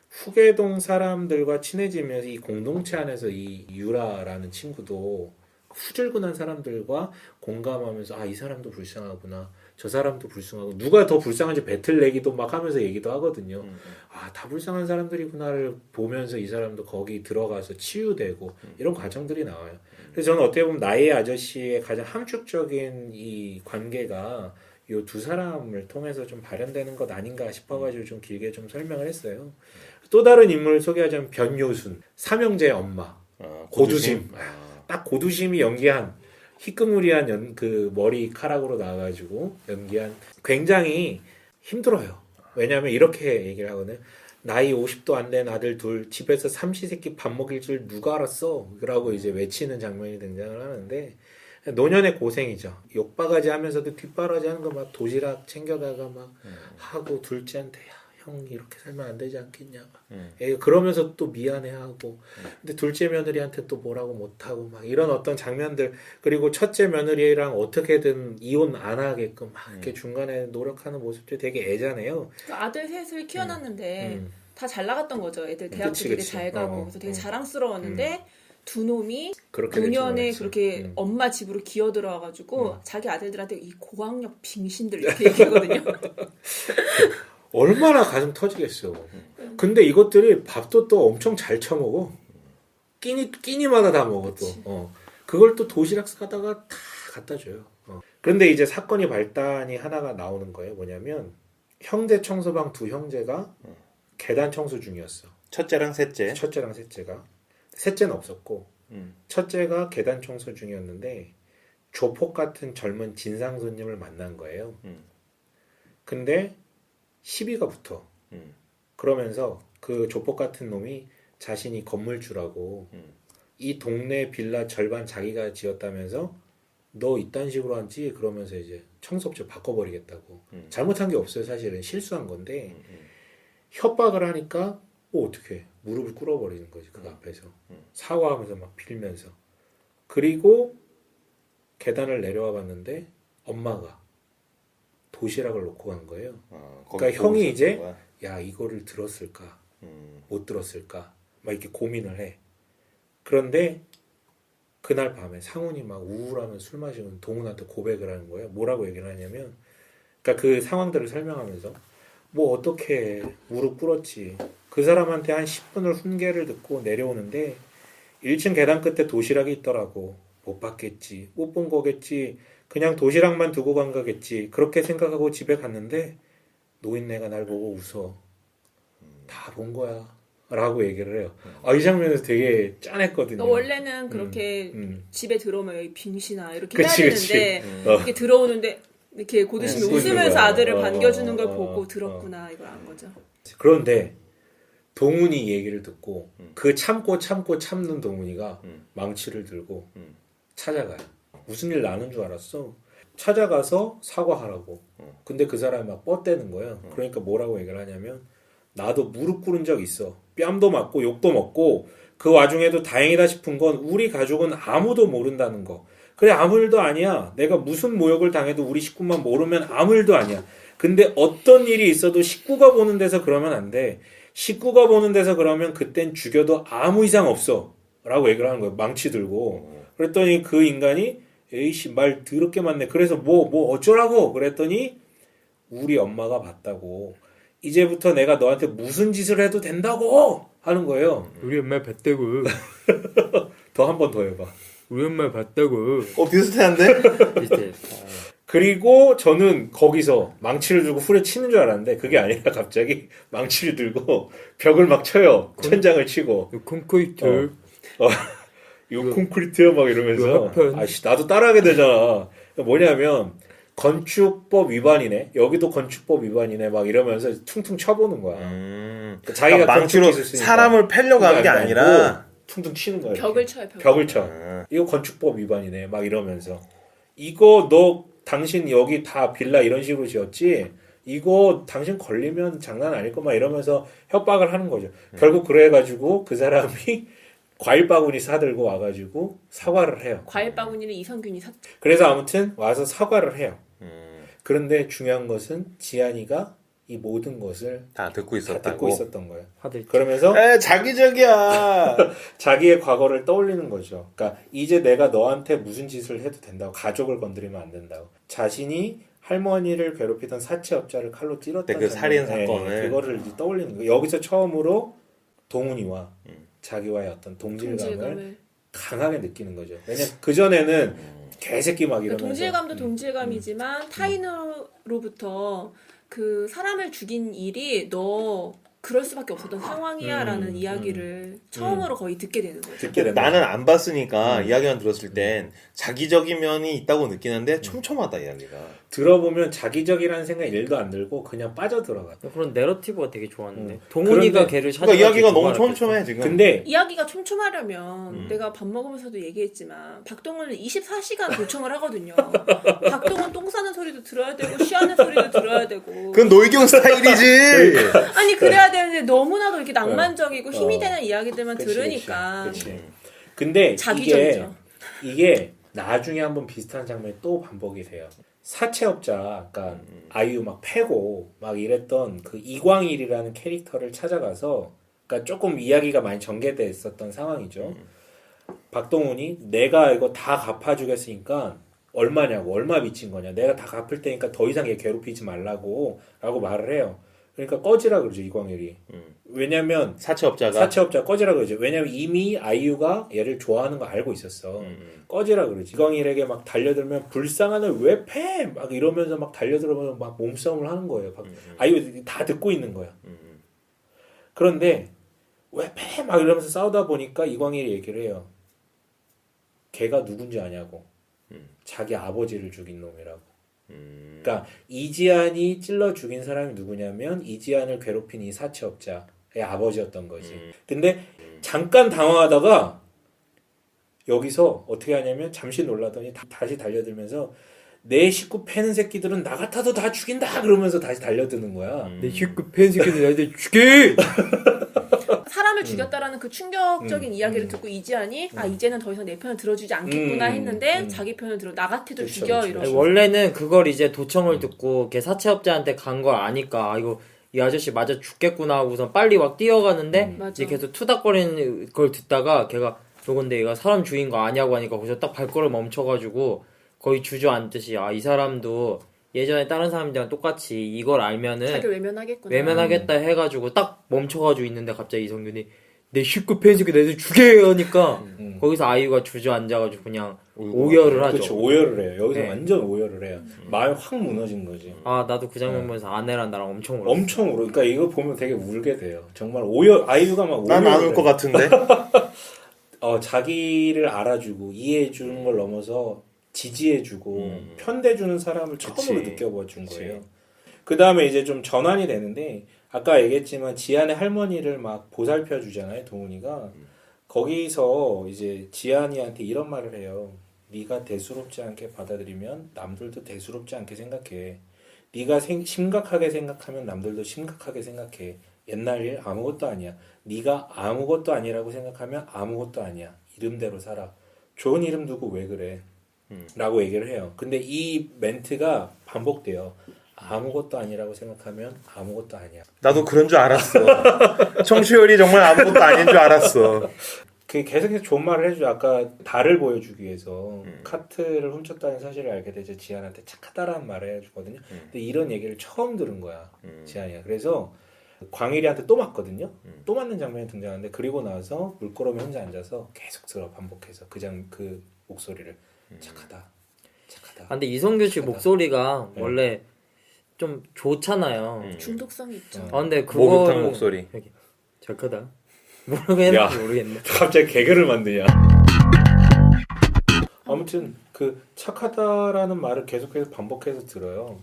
후계동 사람들과 친해지면서 이 공동체 안에서 이 유라라는 친구도 후줄근한 사람들과 공감하면서 아, 이 사람도 불쌍하구나, 저 사람도 불쌍하고, 누가 더 불쌍한지 배틀 내기도 막 하면서 얘기도 하거든요. 아, 다 불쌍한 사람들이구나를 보면서 이 사람도 거기 들어가서 치유되고 이런 과정들이 나와요. 그래서 저는 어떻게 보면 나의 아저씨의 가장 함축적인 이 관계가 이 두 사람을 통해서 좀 발현되는 것 아닌가 싶어가지고 좀 길게 좀 설명을 했어요. 또 다른 인물을 소개하자면 변요순, 삼형제의 엄마, 고두심. 딱 고두심이 연기한 희끄무리한 그 머리카락으로 나와가지고 연기한, 굉장히 힘들어요. 왜냐하면 이렇게 얘기를 하거든요. 나이 50도 안 된 아들 둘 집에서 삼시세끼 밥 먹일 줄 누가 알았어? 라고 이제 외치는 장면이 등장을 하는데, 노년의 고생이죠. 욕바가지 하면서도 뒷바라지 하는 거 막 도시락 챙겨다가 막 하고, 둘째한테 야, 형 이렇게 살면 안 되지 않겠냐. 그러면서 또 미안해하고, 근데 둘째 며느리한테 또 뭐라고 못하고 막 이런 어떤 장면들, 그리고 첫째 며느리랑 어떻게든 이혼 안 하게끔 막 이렇게 중간에 노력하는 모습들이 되게 애잖아요. 그 아들 셋을 키워놨는데 다 잘 나갔던 거죠. 애들 대학도 그치, 되게 그치. 잘 가고 그래서 되게 자랑스러웠는데 두 놈이 그렇게 노년에 됐죠, 그렇게 엄마 집으로 기어들어와가지고 자기 아들들한테 이 고학력 빙신들 이렇게 얘기하거든요. 얼마나 가슴 터지겠어. 근데 이것들이 밥도 또 엄청 잘 처먹어. 끼니마다 다 먹어 또. 그걸 또 도시락 싸다가 다 갖다 줘요. 그런데 이제 사건이 발단이 하나가 나오는 거예요. 뭐냐면 형제 청소방 두 형제가 계단 청소 중이었어. 첫째랑 셋째. 첫째랑 셋째가. 셋째는 없었고 첫째가 계단 청소 중이었는데 조폭 같은 젊은 진상 손님을 만난 거예요. 근데 시비가 붙어. 그러면서 그 조폭 같은 놈이 자신이 건물주라고 이 동네 빌라 절반 자기가 지었다면서 너 이딴 식으로 하지? 그러면서 이제 청소업체 바꿔버리겠다고. 잘못한 게 없어요. 사실은 실수한 건데 협박을 하니까 어떻게 무릎을 꿇어버리는 거지. 그 앞에서 사과하면서 막 빌면서. 그리고 계단을 내려와 봤는데 엄마가 도시락을 놓고 간 거예요. 그러니까 형이 이제 거야. 야, 이거를 들었을까 못 들었을까 막 이렇게 고민을 해. 그런데 그날 밤에 상훈이 막 우울하면 술 마시면 동훈한테 고백을 하는 거예요. 뭐라고 얘기를 하냐면, 그러니까 그 상황들을 설명하면서 뭐 어떻게 무릎 꿇었지. 그 사람한테 한 10분을 훈계를 듣고 내려오는데 1층 계단 끝에 도시락이 있더라고. 못 봤겠지. 못 본 거겠지. 그냥 도시락만 두고 간 거겠지. 그렇게 생각하고 집에 갔는데 노인네가 날 보고 웃어. 다 본 거야. 라고 얘기를 해요. 이 장면에서 되게 짠했거든요. 그러니까 원래는 그렇게 집에 들어오면 여기 빙신아 이렇게 그치, 해야 그치. 되는데 이렇게 들어오는데 이렇게 고두심이 네, 웃으면서 거야. 아들을 반겨주는 걸 보고 들었구나 이걸 안 거죠. 그런데 동훈이 얘기를 듣고 그 참고 참는 동훈이가 망치를 들고 찾아가요. 무슨 일 나는 줄 알았어. 찾아가서 사과하라고. 근데 그 사람이 막 뻗대는 거예요. 그러니까 뭐라고 얘기를 하냐면 나도 무릎 꿇은 적 있어. 뺨도 맞고 욕도 먹고 그 와중에도 다행이다 싶은 건 우리 가족은 아무도 모른다는 거. 그래 아무 일도 아니야. 내가 무슨 모욕을 당해도 우리 식구만 모르면 아무 일도 아니야. 근데 어떤 일이 있어도 식구가 보는 데서 그러면 안 돼. 식구가 보는 데서 그러면 그땐 죽여도 아무 이상 없어. 라고 얘기를 하는 거예요. 망치 들고. 그랬더니 그 인간이 에이씨 말 더럽게 많네. 그래서 뭐 어쩌라고. 그랬더니 우리 엄마가 봤다고. 이제부터 내가 너한테 무슨 짓을 해도 된다고 하는 거예요. 우리 엄마 봤다고. 더 한 번 더 해봐. 우리 엄마 봤다고. 비슷한데? 이제 그리고 저는 거기서 망치를 들고 후려치는 줄 알았는데 그게 아니라 갑자기 망치를 들고 벽을 막 쳐요. 천장을 치고. 콘크리트. 이거 콘크리트야 막 이러면서 이거 합판. 아씨 나도 따라하게 되잖아. 뭐냐면 건축법 위반이네. 여기도 건축법 위반이네. 막 이러면서 퉁퉁 쳐보는 거야. 그러니까 자기가 그러니까 망치로 건축 기술 쓰니까. 사람을 패려고 하는 게 아니라 퉁퉁 치는 거야. 벽을 쳐요. 벽을 쳐. 이거 건축법 위반이네. 막 이러면서 이거 너 당신 여기 다 빌라 이런 식으로 지었지? 이거 당신 걸리면 장난 아닐 거 막 이러면서 협박을 하는 거죠. 결국 그래가지고 그 사람이 과일 바구니 사들고 와가지고 사과를 해요. 과일 바구니를 이성균이 샀죠. 그래서 아무튼 와서 사과를 해요. 그런데 중요한 것은 지한이가 이 모든 것을 다 듣고 다 듣고 있었던 거예요. 하들 그러면서 자기적이야. 자기의 과거를 떠올리는 거죠. 그러니까 이제 내가 너한테 무슨 짓을 해도 된다고. 가족을 건드리면 안 된다고. 자신이 할머니를 괴롭히던 사채업자를 칼로 찔렀던 그 살인 장면, 사건을. 그거를 이제 떠올리는 거예요. 여기서 처음으로 동훈이와 자기와의 어떤 동질감을 강하게 느끼는 거죠. 왜냐면 그전에는 개새끼 막 이러면서 동질감도 동질감이지만 타인으로부터 그 사람을 죽인 일이 너 그럴 수밖에 없었던 상황이야라는 이야기를 처음으로 거의 듣게 되는 거죠. 듣게 된다. 나는 안 봤으니까 이야기만 들었을 땐 자기적인 면이 있다고 느끼는데 촘촘하다 이야기가. 들어보면 자기적이라는 생각이 1도 안 들고 그냥 빠져들어가. 그런 내러티브가 되게 좋았는데 동훈이가 그런데- 걔를 찾아. 그러니까 이야기가 너무 촘촘해 지금. 근데 이야기가 촘촘하려면 내가 밥 먹으면서도 얘기했지만 박동원은 24시간 도청을 하거든요. 박동원 똥 싸는 소리도 들어야 되고 쉬하는 소리도 들어야 되고. 그건 노희경 스타일이지. 아니 그래야 되는데 너무나도 이렇게 낭만적이고 힘이 되는 이야기들만 그치, 들으니까 그치. 근데 자기적이죠. 이게 나중에 한번 비슷한 장면이 또 반복이 돼요. 사채업자, 그러니까 아이유 막 패고 막 이랬던 그 이광일이라는 캐릭터를 찾아가서, 그러니까 조금 이야기가 많이 전개돼 있었던 상황이죠. 박동훈이 내가 이거 다 갚아주겠으니까 얼마냐고, 얼마 빚진 거냐, 내가 다 갚을 테니까 더 이상 얘 괴롭히지 말라고 라고 말을 해요. 그러니까 꺼지라 그러죠, 이광일이. 왜냐면 사채업자가 꺼지라 그러죠. 왜냐면 이미 아이유가 얘를 좋아하는 거 알고 있었어. 꺼지라 그러지. 이광일에게 막 달려들면 불쌍한 애 왜 패? 막 이러면서 막 달려들면서 막 몸싸움을 하는 거예요. 아이유 다 듣고 있는 거야. 그런데 왜 패? 막 이러면서 싸우다 보니까 이광일이 얘기를 해요. 걔가 누군지 아냐고. 자기 아버지를 죽인 놈이라고. 그러니까 이지한이 찔러 죽인 사람이 누구냐면 이지한을 괴롭힌 이 사채업자의 아버지였던 거지. 근데 잠깐 당황하다가 여기서 어떻게 하냐면 잠시 놀라더니 다시 달려들면서 내 식구 패는 새끼들은 나 같아도 다 죽인다 그러면서 다시 달려드는 거야. 내 식구 팬 새끼들 나한테 죽여. 사람을 죽였다라는 그 충격적인 이야기를 듣고 이지한이 아 이제는 더 이상 내 편을 들어주지 않겠구나 했는데 자기 편을 들어 나 같아도 그쵸, 죽여 그쵸. 이러고 아니, 원래는 그걸 이제 도청을 듣고 걔 사채업자한테 간 걸 아니까 이거 이 아저씨 맞아 죽겠구나 하고선 빨리 막 뛰어가는데 맞아. 이제 계속 투닥거리는 걸 듣다가 걔가 저건데 얘가 사람 죽인 거 아냐고 하니까 거기서 딱 발걸음 멈춰가지고 거의 주저앉듯이 아 이 사람도 예전에 다른 사람들이랑 똑같이 이걸 알면은 자기 외면하겠구나. 외면하겠다 해가지고 딱 멈춰가지고 있는데 갑자기 이성균이 내 식구 팬새끼 내들 죽여 하니까 거기서 아이유가 주저앉아가지고 그냥 오열을 하죠. 그렇죠. 오열을 해요. 여기서 네. 완전 오열을 해요. 마음이 확 무너진 거지. 아 나도 그 장면 보면서 아내랑 나랑 엄청 울었어. 엄청 울어. 그러니까 이거 보면 되게 울게 돼요. 정말 아이유가 막 난 안 울 오열을 것 해요. 같은데. 자기를 알아주고 이해해주는 걸 넘어서 지지해주고 편대주는 사람을 처음으로 그치. 느껴본 그치. 거예요. 그 다음에 이제 좀 전환이 되는데 아까 얘기했지만 지한의 할머니를 막 보살펴 주잖아요, 동훈이가. 거기서 이제 지한이한테 이런 말을 해요. 네가 대수롭지 않게 받아들이면 남들도 대수롭지 않게 생각해. 네가 심각하게 생각하면 남들도 심각하게 생각해. 옛날 일 아무것도 아니야. 네가 아무것도 아니라고 생각하면 아무것도 아니야. 이름대로 살아. 좋은 이름 두고 왜 그래? 라고 얘기를 해요. 근데 이 멘트가 반복돼요. 아무것도 아니라고 생각하면 아무것도 아니야. 나도 그런 줄 알았어. 청취율이 정말 아무것도 아닌 줄 알았어. 그 계속해서 좋은 말을 해줘. 아까 달을 보여주기 위해서 카트를 훔쳤다는 사실을 알게 되죠. 지한한테 착하다라는 말을 해주거든요. 근데 이런 얘기를 처음 들은 거야. 지한이가. 그래서 광일이한테 또 맞거든요. 또 맞는 장면이 등장하는데 그리고 나서 물끄러미 혼자 앉아서 계속 들어 반복해서 그 목소리를 착하다. 아, 근데 이성균 씨 착하다. 목소리가 네. 원래 좀 좋잖아요. 중독성이 있죠. 아 근데 목욕탕 그거를 목소리. 이렇게 착하다. 뭐라고 했는지 야. 모르겠네. 갑자기 개그를 만드냐. 아무튼 그 착하다라는 말을 계속해서 반복해서 들어요.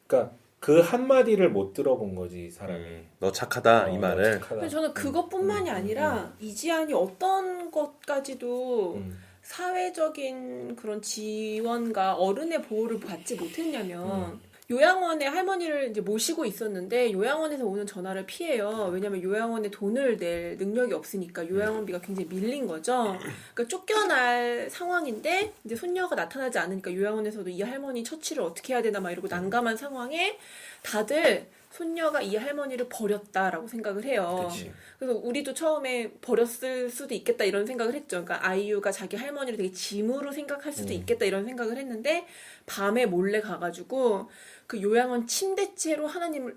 그러니까 그 한마디를 못 들어본 거지 이 사람이. 너 착하다 이 너 말을. 착하다. 근데 저는 그것뿐만이 아니라 이지안이 어떤 것까지도 사회적인 그런 지원과 어른의 보호를 받지 못했냐면 요양원에 할머니를 이제 모시고 있었는데 요양원에서 오는 전화를 피해요. 왜냐면 요양원에 돈을 낼 능력이 없으니까 요양원비가 굉장히 밀린 거죠. 그러니까 쫓겨날 상황인데 이제 손녀가 나타나지 않으니까 요양원에서도 이 할머니 처치를 어떻게 해야 되나 막 이러고 난감한 상황에 다들 손녀가 이 할머니를 버렸다라고 생각을 해요. 그치. 그래서 우리도 처음에 버렸을 수도 있겠다 이런 생각을 했죠. 그러니까 아이유가 자기 할머니를 되게 짐으로 생각할 수도 있겠다 이런 생각을 했는데 밤에 몰래 가가지고 그 요양원 침대채로 할머니를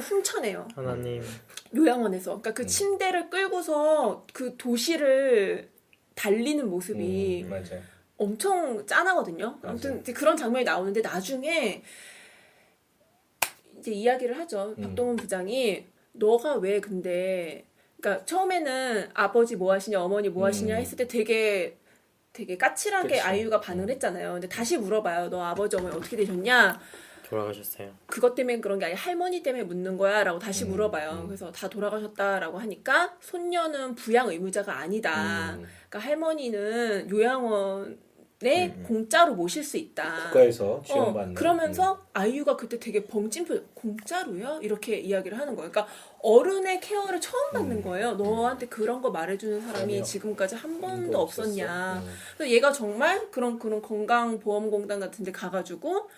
훔쳐내요. 하나님. 요양원에서. 그러니까 그 침대를 끌고서 그 도시를 달리는 모습이 맞아요. 엄청 짠하거든요. 아무튼 이제 그런 장면이 나오는데 나중에 이제 이야기를 하죠. 박동원 부장이 너가 왜 근데 그러니까 처음에는 아버지 뭐 하시냐 어머니 뭐 하시냐 했을 때 되게 까칠하게 그치. 아이유가 반응을 했잖아요. 근데 다시 물어봐요. 너 아버지 어머니 어떻게 되셨냐? 돌아가셨어요. 그것 때문에 그런 게 아니라 할머니 때문에 묻는 거야 라고 다시 물어봐요. 그래서 다 돌아가셨다라고 하니까 손녀는 부양 의무자가 아니다. 그러니까 할머니는 요양원에 공짜로 모실 수 있다. 국가에서 지원받는. 그러면서 아이유가 그때 되게 벙찐표 공짜로요? 이렇게 이야기를 하는 거예요. 그러니까 어른의 케어를 처음 받는 거예요. 너한테 그런 거 말해주는 사람이 아니요. 지금까지 한 번도 없었어. 없었냐. 그래서 얘가 정말 그런 건강보험공단 같은 데 가가지고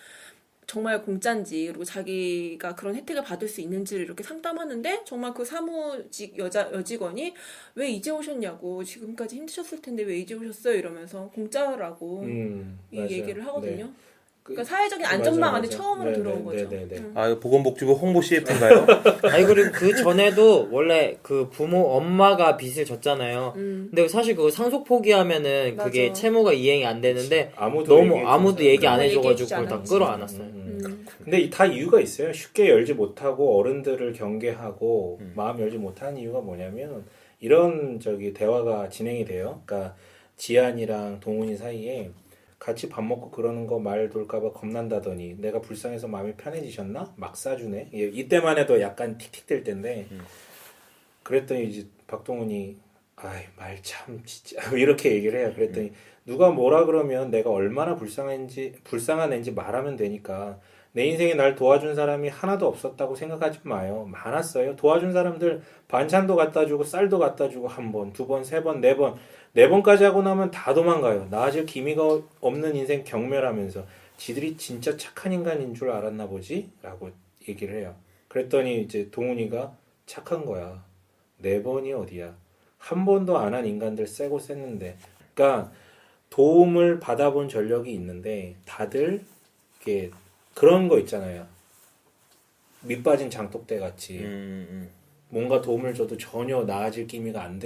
정말 공짜인지 그리고 자기가 그런 혜택을 받을 수 있는지를 이렇게 상담하는데 정말 그 사무직 여직원이 왜 이제 오셨냐고 지금까지 힘드셨을 텐데 왜 이제 오셨어요 이러면서 공짜라고 이 맞아요. 얘기를 하거든요. 네. 그러니까 사회적인 안전망 안에 맞아요. 처음으로 네, 들어온 네, 거죠. 네, 네, 네. 아, 이거 보건복지부 홍보 CF인가요? 아니 그리고 그 전에도 원래 그 부모 엄마가 빚을 졌잖아요. 근데 사실 그거 상속 포기하면은 그게 맞아. 채무가 이행이 안 되는데 아무도 너무 얘기해주는 아무도 얘기 안 사람이 해줘가지고 얘기해주지 그걸 다 않았지. 끌어안았어요. 근데 다 이유가 있어요. 쉽게 열지 못하고 어른들을 경계하고 마음 열지 못하는 이유가 뭐냐면 이런 대화가 진행이 돼요. 그러니까 지안이랑 동훈이 사이에 같이 밥 먹고 그러는 거 말 돌까봐 겁난다더니 내가 불쌍해서 마음이 편해지셨나? 막 싸주네. 이때만 해도 약간 틱틱댈 때인데 그랬더니 이제 박동훈이 아이 말 참 진짜 이렇게 얘기를 해요. 그랬더니 누가 뭐라 그러면 내가 얼마나 불쌍한 애인지 말하면 되니까 내 인생에 날 도와준 사람이 하나도 없었다고 생각하지 마요. 많았어요. 도와준 사람들 반찬도 갖다 주고 쌀도 갖다 주고 한 번, 두 번, 세 번, 네 번, 네 번까지 하고 나면 다 도망가요. 나아질 기미가 없는 인생 경멸하면서 지들이 진짜 착한 인간인 줄 알았나 보지? 라고 얘기를 해요. 그랬더니 이제 동훈이가 착한 거야. 네 번이 어디야? 한 번도 안 한 인간들 세고 셌는데. 그러니까 도움을 받아본 전력이 있는데 다들 이렇게 그런 거 있잖아요. 밑 빠진 장독대 같이 뭔가 도움을 줘도 전혀 나아질 기미가 안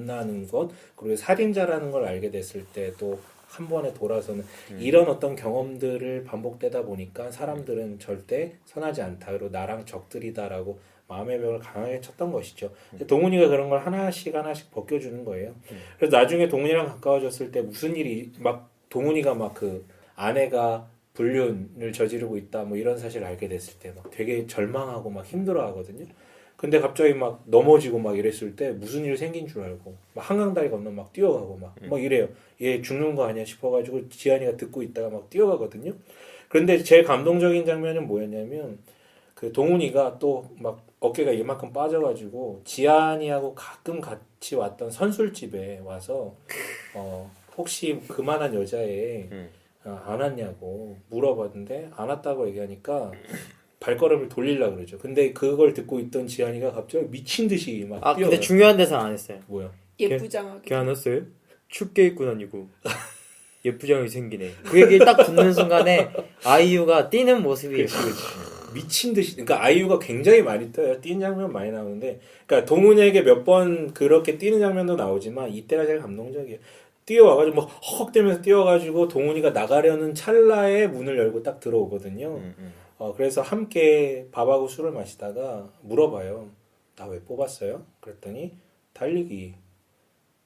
나는 것, 그리고 살인자라는 걸 알게 됐을 때도 한 번에 돌아서는 이런 어떤 경험들을 반복되다 보니까 사람들은 절대 선하지 않다. 그리고 나랑 적들이다라고 마음의 벽을 강하게 쳤던 것이죠. 동훈이가 그런 걸 하나씩 벗겨주는 거예요. 그래서 나중에 동훈이랑 가까워졌을 때 무슨 일이 막 동훈이가 막 그 아내가 불륜을 저지르고 있다 뭐 이런 사실을 알게 됐을 때 막 되게 절망하고 막 힘들어하거든요. 근데 갑자기 막 넘어지고 막 이랬을 때 무슨 일 생긴 줄 알고 막 한강다리 건너 막 뛰어가고 막 이래요. 얘 죽는 거 아니야 싶어가지고 지한이가 듣고 있다가 막 뛰어가거든요. 그런데 제일 감동적인 장면은 뭐였냐면 그 동훈이가 또 막 어깨가 이만큼 빠져가지고 지한이하고 가끔 같이 왔던 선술집에 와서 혹시 그만한 여자애 안 왔냐고 물어봤는데 안 왔다고 얘기하니까 발걸음을 돌리려고 그러죠. 근데 그걸 듣고 있던 지한이가 갑자기 미친 듯이 막 뛰어가요. 근데 중요한 데서 안 했어요. 뭐야? 예쁘장하게. 걔 안 왔어요? 춥게 입고 다니고 예쁘장하게 생기네. 그 얘기를 딱 듣는 순간에 아이유가 뛰는 모습이 그치. 미친 듯이. 그러니까 아이유가 굉장히 많이 떠요. 뛰는 장면 많이 나오는데, 그러니까 동훈에게 몇 번 그렇게 뛰는 장면도 나오지만 이때가 제일 감동적이에요. 뛰어와가지고 막 헉헉대면서 뛰어가지고 동훈이가 나가려는 찰나에 문을 열고 딱 들어오거든요. 그래서 함께 밥하고 술을 마시다가 물어봐요. 나 왜 뽑았어요? 그랬더니 달리기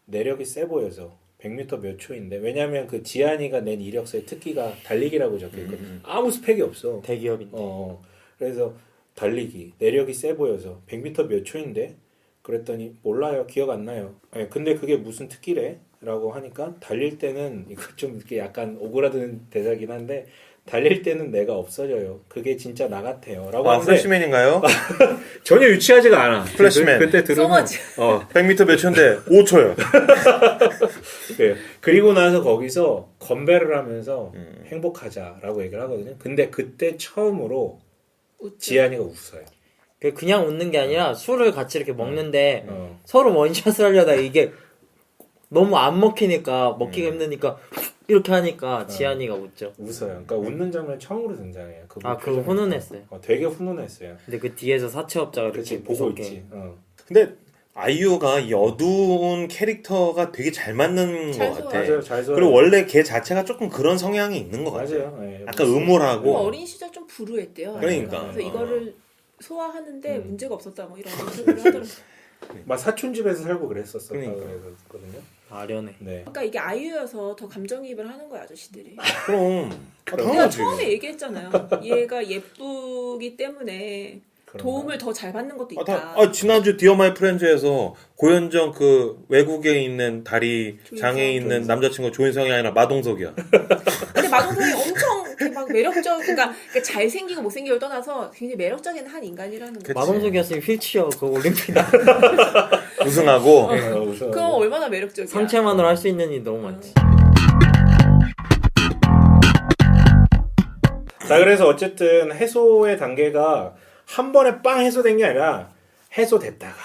내력이 세 보여서 100m 몇 초인데 왜냐면 그 지한이가 낸 이력서에 특기가 달리기라고 적혀있거든. 아무 스펙이 없어. 대기업인데. 그래서 달리기 내력이 세 보여서 100m 몇 초인데 그랬더니 몰라요. 기억 안 나요. 네, 근데 그게 무슨 특기래? 라고 하니까 달릴 때는 이거 좀 이렇게 약간 오그라드는 대사긴 한데 달릴 때는 내가 없어져요. 그게 진짜 나 같아요. 라고 아, 하는데 프레시맨인가요? 전혀 유치하지가 않아. 플래시맨. 그때 들으면 소머지. 100m 몇 초인데 5초요. 네. 그리고 나서 거기서 건배를 하면서 행복하자라고 얘기를 하거든요. 근데 그때 처음으로 웃죠. 지한이가 웃어요. 그냥 웃는 게 아니라 술을 같이 이렇게 먹는데 어. 서로 원샷을 하려다 이게 너무 안 먹히니까 먹기가 힘드니까 이렇게 하니까 지한이가 웃죠. 웃어요. 그러니까 웃는 장면 처음으로 등장해요. 그거 표정이. 훈훈했어요. 되게 훈훈했어요. 근데 그 뒤에서 사채업자가 그렇지 이렇게 보고 무섭게 있지. 근데 아이유가 이 어두운 캐릭터가 되게 잘 맞는 잘 것 같아. 소화해. 맞아요. 잘 써. 그리고 원래 걔 자체가 조금 그런 성향이 있는 것 같아. 맞아요. 네. 약간 그리고 음울하고. 어린 시절 좀 불우했대요. 그러니까. 그래서 이거를 소화하는데 음. 문제가 없었다 뭐 이런 인터뷰를 하더라고요. 막 사촌 집에서 살고 그랬었었다고 그러니까. 그랬거든요. 아련해. 네. 그러니까 이게 아이유여서 더 감정이입을 하는 거야 아저씨들이. 그럼. 내가 당연하지. 처음에 얘기했잖아요. 얘가 예쁘기 때문에 그런가? 도움을 더 잘 받는 것도 있다. 지난주 디어 마이 프렌즈에서 고현정 그 외국에 있는 다리 장애에 있는 조인성. 남자친구 조인성이 아니라 마동석이야. 근데 마동석이 엄청 이렇게 막 매력적, 그러니까 잘생기고 못생기고를 떠나서 굉장히 매력적인 한 인간이라는 거. 그치. 마동석이었으면 휠체어 그 올림픽 우승하고. 우선 그럼 얼마나 매력적이야. 상체만으로 할 수 있는 일이 너무 많지. 자 그래서 어쨌든 해소의 단계가 한 번에 빵 해소된 게 아니라 해소됐다가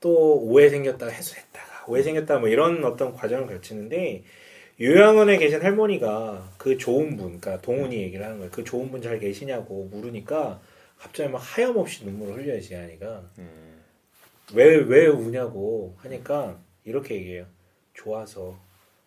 또 오해 생겼다가 해소됐다가 오해 생겼다가 뭐 이런 어떤 과정을 거치는데 요양원에 계신 할머니가 그 좋은 분, 그러니까 동훈이 얘기를 하는 거예요. 그 좋은 분 잘 계시냐고 물으니까 갑자기 막 하염없이 눈물을 흘려요 지한이가. 왜 우냐고 하니까 이렇게 얘기해요. 좋아서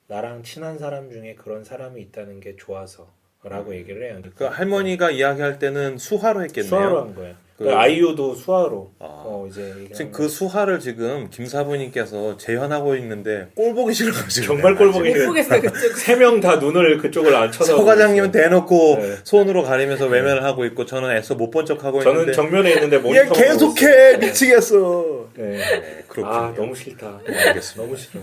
나랑 친한 사람 중에 그런 사람이 있다는 게 좋아서라고 얘기를 해요. 그 할머니가 이야기할 때는 수화로 했겠네요. 수화로 한 거예요. 그- 아이유도 수화로 아. 이제 얘기를 지금 한 그 수화를 지금 김사부님께서 재현하고 있는데 꼴 보기 싫어가지고. 정말 꼴 보기 못 보겠어요 그쪽. 세 명 다 눈을 그쪽을 안 쳐서 서 과장님은 대놓고 네. 손으로 가리면서 외면을 하고 있고 저는 애써 못 본 척하고 저는 있는데 정면에 있는데 얘 모니터 보고 계속해 있어요. 미치겠어. 네. 그렇군요. 아 너무 싫다. 알겠습니다. 너무 싫어.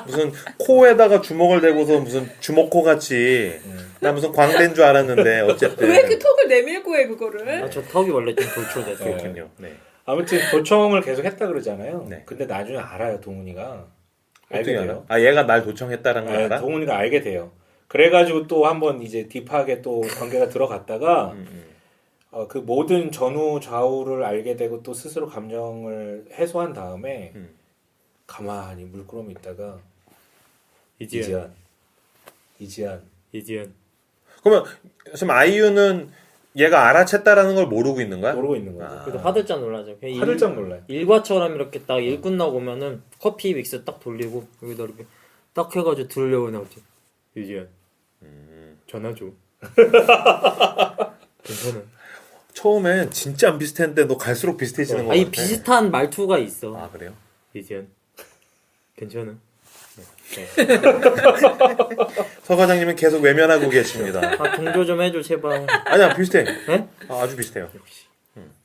무슨 코에다가 주먹을 대고서 무슨 주먹코 같이 나 무슨 광대인 줄 알았는데 어쨌든 왜 그 톡을 내밀고 해 그거를? 아, 저 턱이 원래 좀 돌출됐어요. 그렇군요. 네. 아무튼 도청을 계속 했다 그러잖아요. 네. 근데 나중에 알아요 동훈이가. 어떻게 알게 알아? 돼요. 아 얘가 날 도청했다는 걸 네, 알아? 동훈이가 알게 돼요. 그래가지고 또 한번 이제 딥하게 또 관계가 들어갔다가 그 모든 전후 좌우를 알게 되고 또 스스로 감정을 해소한 다음에 가만히 물끄러미 있다가 이지연. 이지연 그러면 지금 아이유는 얘가 알아챘다라는 걸 모르고 있는 거야? 모르고 있는 거죠. 그래도 화들짝 놀라죠. 그냥 화들짝 놀라요. 일과처럼 이렇게 딱 일 끝나고 오면은 커피 믹스 딱 돌리고 여기다 이렇게 딱 해가지고 들으려고 나오지. 이지연. 전화 줘. 괜찮아. 처음엔 진짜 안 비슷했는데 너 갈수록 비슷해지는 거 아니 같아. 비슷한 말투가 있어. 아 그래요? 이지연. 괜찮아. 서 과장님은 계속 외면하고 계십니다. 아 동조 좀 해줘 제발. 아니야 비슷해. 네? 아주 비슷해요.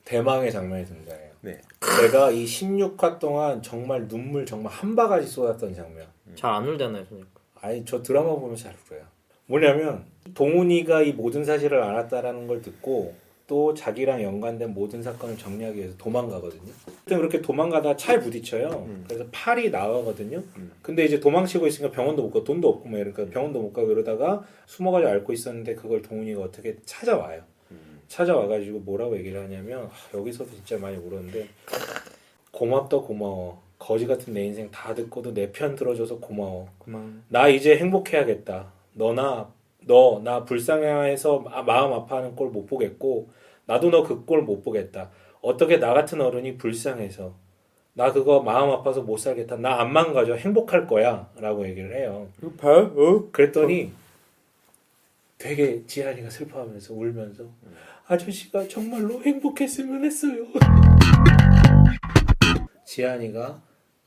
대망의 장면이 등장해요. 네. 내가 이 16화 동안 정말 눈물 정말 한 바가지 쏟았던 장면. 잘 안 울잖아요. 그러니까. 아니 저 드라마 보면 잘 울어요. 뭐냐면 동훈이가 이 모든 사실을 알았다라는 걸 듣고 또 자기랑 연관된 모든 사건을 정리하기 위해서 도망가거든요. 그때 그렇게 도망가다 차에 부딪혀요. 그래서 팔이 나가거든요. 근데 이제 도망치고 있으니까 병원도 못 가고 돈도 없고 막 이러니까 병원도 못 가고 이러다가 숨어가지고 앓고 있었는데 그걸 동훈이가 어떻게 찾아와요. 찾아와가지고 뭐라고 얘기를 하냐면 여기서도 진짜 많이 울었는데 고맙다 고마워. 거지 같은 내 인생 다 듣고도 내 편 들어줘서 고마워. 그만. 나 이제 행복해야겠다. 너 나 불쌍해해서 마음 아파하는 꼴 못 보겠고 나도 너 그 꼴 못 보겠다. 어떻게 나 같은 어른이 불쌍해서 나 그거 마음 아파서 못 살겠다. 나 안 망가져. 행복할 거야. 라고 얘기를 해요. 그랬더니 되게 지한이가 슬퍼하면서 울면서 아저씨가 정말로 행복했으면 했어요. 지한이가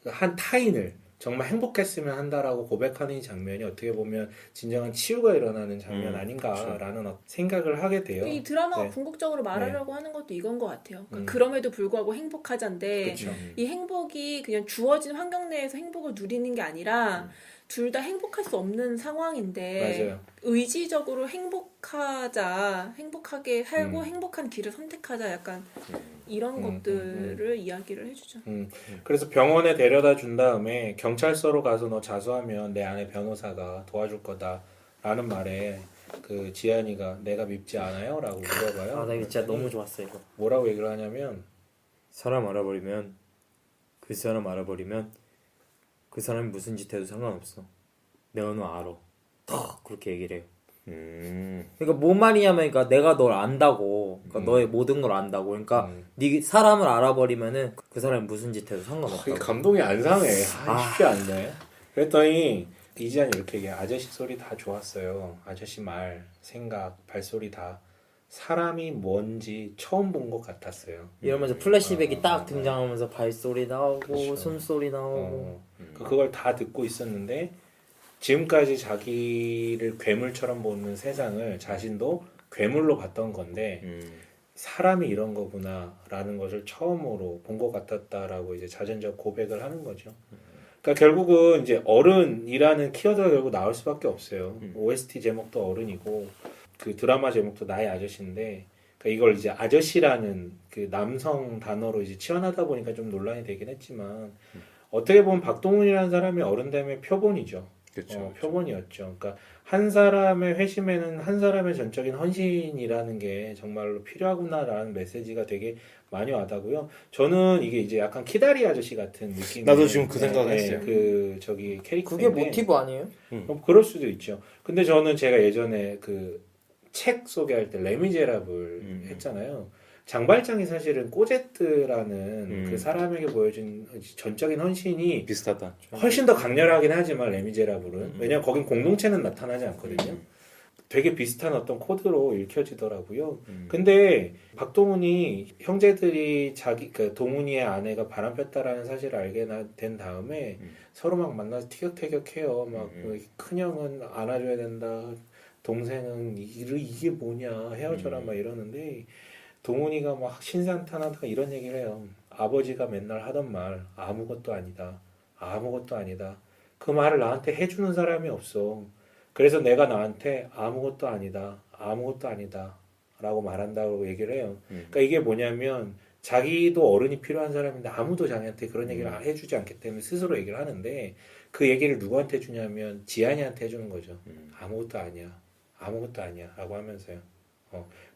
한 타인을 정말 행복했으면 한다라고 고백하는 이 장면이 어떻게 보면 진정한 치유가 일어나는 장면 아닌가라는 생각을 하게 돼요. 이 드라마가 네. 궁극적으로 말하려고 하는 것도 이건 것 같아요. 그러니까 음. 그럼에도 불구하고 행복하잔데 그쵸. 이 행복이 그냥 주어진 환경 내에서 행복을 누리는 게 아니라 둘 다 행복할 수 없는 상황인데 맞아요. 의지적으로 행복하게 살고 행복한 길을 선택하자 약간 이런 것들을 이야기를 해주죠. 그래서 병원에 데려다 준 다음에 경찰서로 가서 너 자수하면 내 아내 변호사가 도와줄 거다라는 말에 그 지안이가 내가 밉지 않아요? 라고 물어봐요. 아, 나 이거 진짜 너무 좋았어 이거. 뭐라고 얘기를 하냐면 사람 알아버리면 그 사람이 무슨 짓 해도 상관없어. 내가 너 알아. 딱 그렇게 얘기를 해요. 그러니까 뭔 말이냐면, 그러니까 내가 널 안다고, 그러니까 너의 모든 걸 안다고. 그러니까 네 사람을 알아버리면은 그 사람이 무슨 짓 해도 그게 상관없다고. 감동이 안 상해. 쉽지 않네. 그랬더니 이지안이 이렇게 얘기해. 아저씨 소리 다 좋았어요. 아저씨 말, 생각, 발소리 다 사람이 뭔지 처음 본 것 같았어요. 이러면서 플래시백이 딱 등장하면서 발소리 나오고 그렇죠. 숨소리 나오고. 그걸 다 듣고 있었는데 지금까지 자기를 괴물처럼 보는 세상을 자신도 괴물로 봤던 건데 사람이 이런 거구나라는 것을 처음으로 본 것 같았다라고 이제 자전적 고백을 하는 거죠. 그러니까 결국은 이제 어른이라는 키워드가 결국 나올 수밖에 없어요. OST 제목도 어른이고 그 드라마 제목도 나의 아저씨인데 그러니까 이걸 이제 아저씨라는 그 남성 단어로 이제 치환하다 보니까 좀 논란이 되긴 했지만 어떻게 보면 박동훈이라는 사람이 어른됨의 표본이죠. 그렇죠. 표본이었죠. 그러니까 한 사람의 회심에는 한 사람의 전적인 헌신이라는 게 정말로 필요하구나라는 메시지가 되게 많이 와닿고요. 저는 이게 이제 약간 키다리 아저씨 같은 느낌. 나도 지금 그 생각을 했어요. 그 저기 캐릭터. 그게 모티브 아니에요? 그럴 수도 있죠. 근데 저는 제가 예전에 그 책 소개할 때 레미제라블 했잖아요. 장발장이 사실은 꼬제트라는 그 사람에게 보여준 전적인 헌신이 비슷하다. 훨씬 더 강렬하긴 하지만 레미제라블은 왜냐면 거긴 공동체는 나타나지 않거든요. 되게 비슷한 어떤 코드로 읽혀지더라고요. 근데 박동훈이 형제들이 그 동훈이의 아내가 바람 폈다라는 사실을 알게 된 다음에 서로 막 만나서 티격태격해요. 막 큰형은 안아줘야 된다. 동생은 이게 뭐냐 헤어져라 막 이러는데 동훈이가 막 신상탄하다가 이런 얘기를 해요. 아버지가 맨날 하던 말 아무것도 아니다. 아무것도 아니다. 그 말을 나한테 해주는 사람이 없어. 그래서 내가 나한테 아무것도 아니다. 아무것도 아니다. 라고 말한다고 얘기를 해요. 그러니까 이게 뭐냐면 자기도 어른이 필요한 사람인데 아무도 자기한테 그런 얘기를 해주지 않기 때문에 스스로 얘기를 하는데 그 얘기를 누구한테 해주냐면 지한이한테 해주는 거죠. 아무것도 아니야. 아무것도 아니야. 라고 하면서요.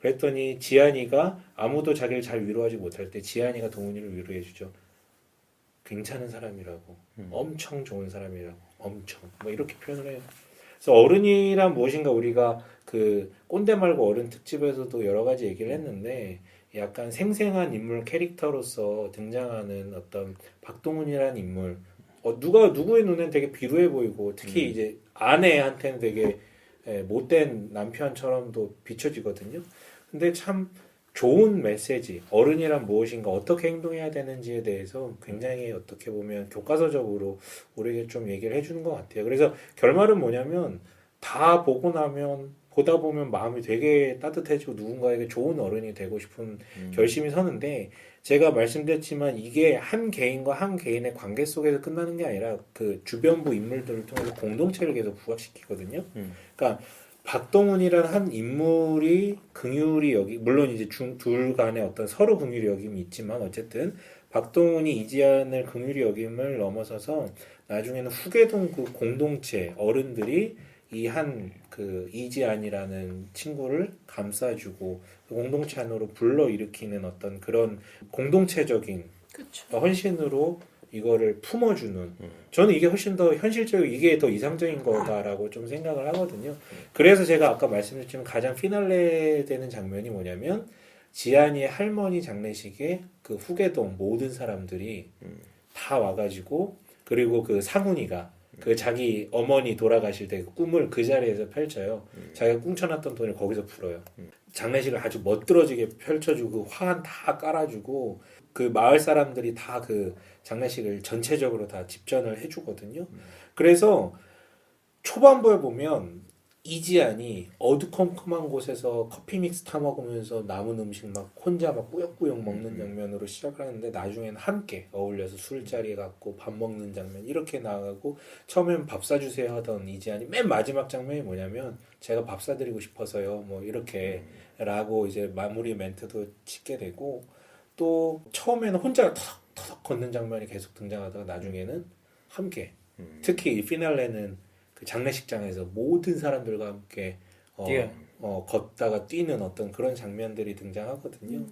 그랬더니 지한이가 아무도 자기를 잘 위로하지 못할 때 지한이가 동훈이를 위로해주죠. 괜찮은 사람이라고. 엄청 좋은 사람이라고. 엄청. 뭐 이렇게 표현을 해요. 그래서 어른이란 무엇인가 우리가 그 꼰대 말고 어른 특집에서도 여러 가지 얘기를 했는데 약간 생생한 인물 캐릭터로서 등장하는 어떤 박동훈이라는 인물 누구의 눈엔 되게 비루해 보이고 특히 이제 아내한테는 되게 못된 남편처럼도 비춰지거든요. 근데 참 좋은 메시지, 어른이란 무엇인가, 어떻게 행동해야 되는지에 대해서 굉장히 어떻게 보면 교과서적으로 우리에게 좀 얘기를 해주는 것 같아요. 그래서 결말은 뭐냐면 다 보다 보면 마음이 되게 따뜻해지고 누군가에게 좋은 어른이 되고 싶은 결심이 서는데 제가 말씀드렸지만 이게 한 개인과 한 개인의 관계 속에서 끝나는 게 아니라 그 주변부 인물들을 통해서 공동체를 계속 부각시키거든요. 그러니까 박동훈이라는 한 인물이 긍휼이 물론 이제 둘 간에 어떤 서로 긍휼이 여김이 있지만 어쨌든 박동훈이 이지안을 긍휼히 여김을 넘어서서 나중에는 후계동 그 공동체 어른들이 이 그 이지안이라는 친구를 감싸주고 그 공동체 안으로 불러일으키는 어떤 그런 공동체적인 헌신으로 이거를 품어주는 저는 이게 훨씬 더 현실적이고 이게 더 이상적인 거다라고 좀 생각을 하거든요. 그래서 제가 아까 말씀드렸지만 가장 피날레 되는 장면이 뭐냐면 지안이의 할머니 장례식에 그 후계동 모든 사람들이 다 와가지고 그리고 그 상훈이가 그 자기 어머니 돌아가실 때 꿈을 그 자리에서 펼쳐요. 자기가 꿍쳐놨던 돈을 거기서 풀어요. 장례식을 아주 멋들어지게 펼쳐주고 화환 다 깔아주고 그 마을 사람들이 다 그 장례식을 전체적으로 다 집전을 해주거든요. 그래서 초반부에 보면 이지안이 어두컴컴한 곳에서 커피 믹스 타 먹으면서 남은 음식 막 혼자 막 꾸역꾸역 먹는 장면으로 시작을 하는데 나중에는 함께 어울려서 술자리 갖고 밥 먹는 장면 이렇게 나가고 처음엔 밥 사주세요 하던 이지안이 맨 마지막 장면이 뭐냐면 제가 밥 사드리고 싶어서요 뭐 이렇게 라고 이제 마무리 멘트도 짓게 되고 또 처음에는 혼자 터덕터덕 걷는 장면이 계속 등장하다가 나중에는 함께 특히 이 피날레는 그 장례식장에서 모든 사람들과 함께 걷다가 뛰는 어떤 그런 장면들이 등장하거든요.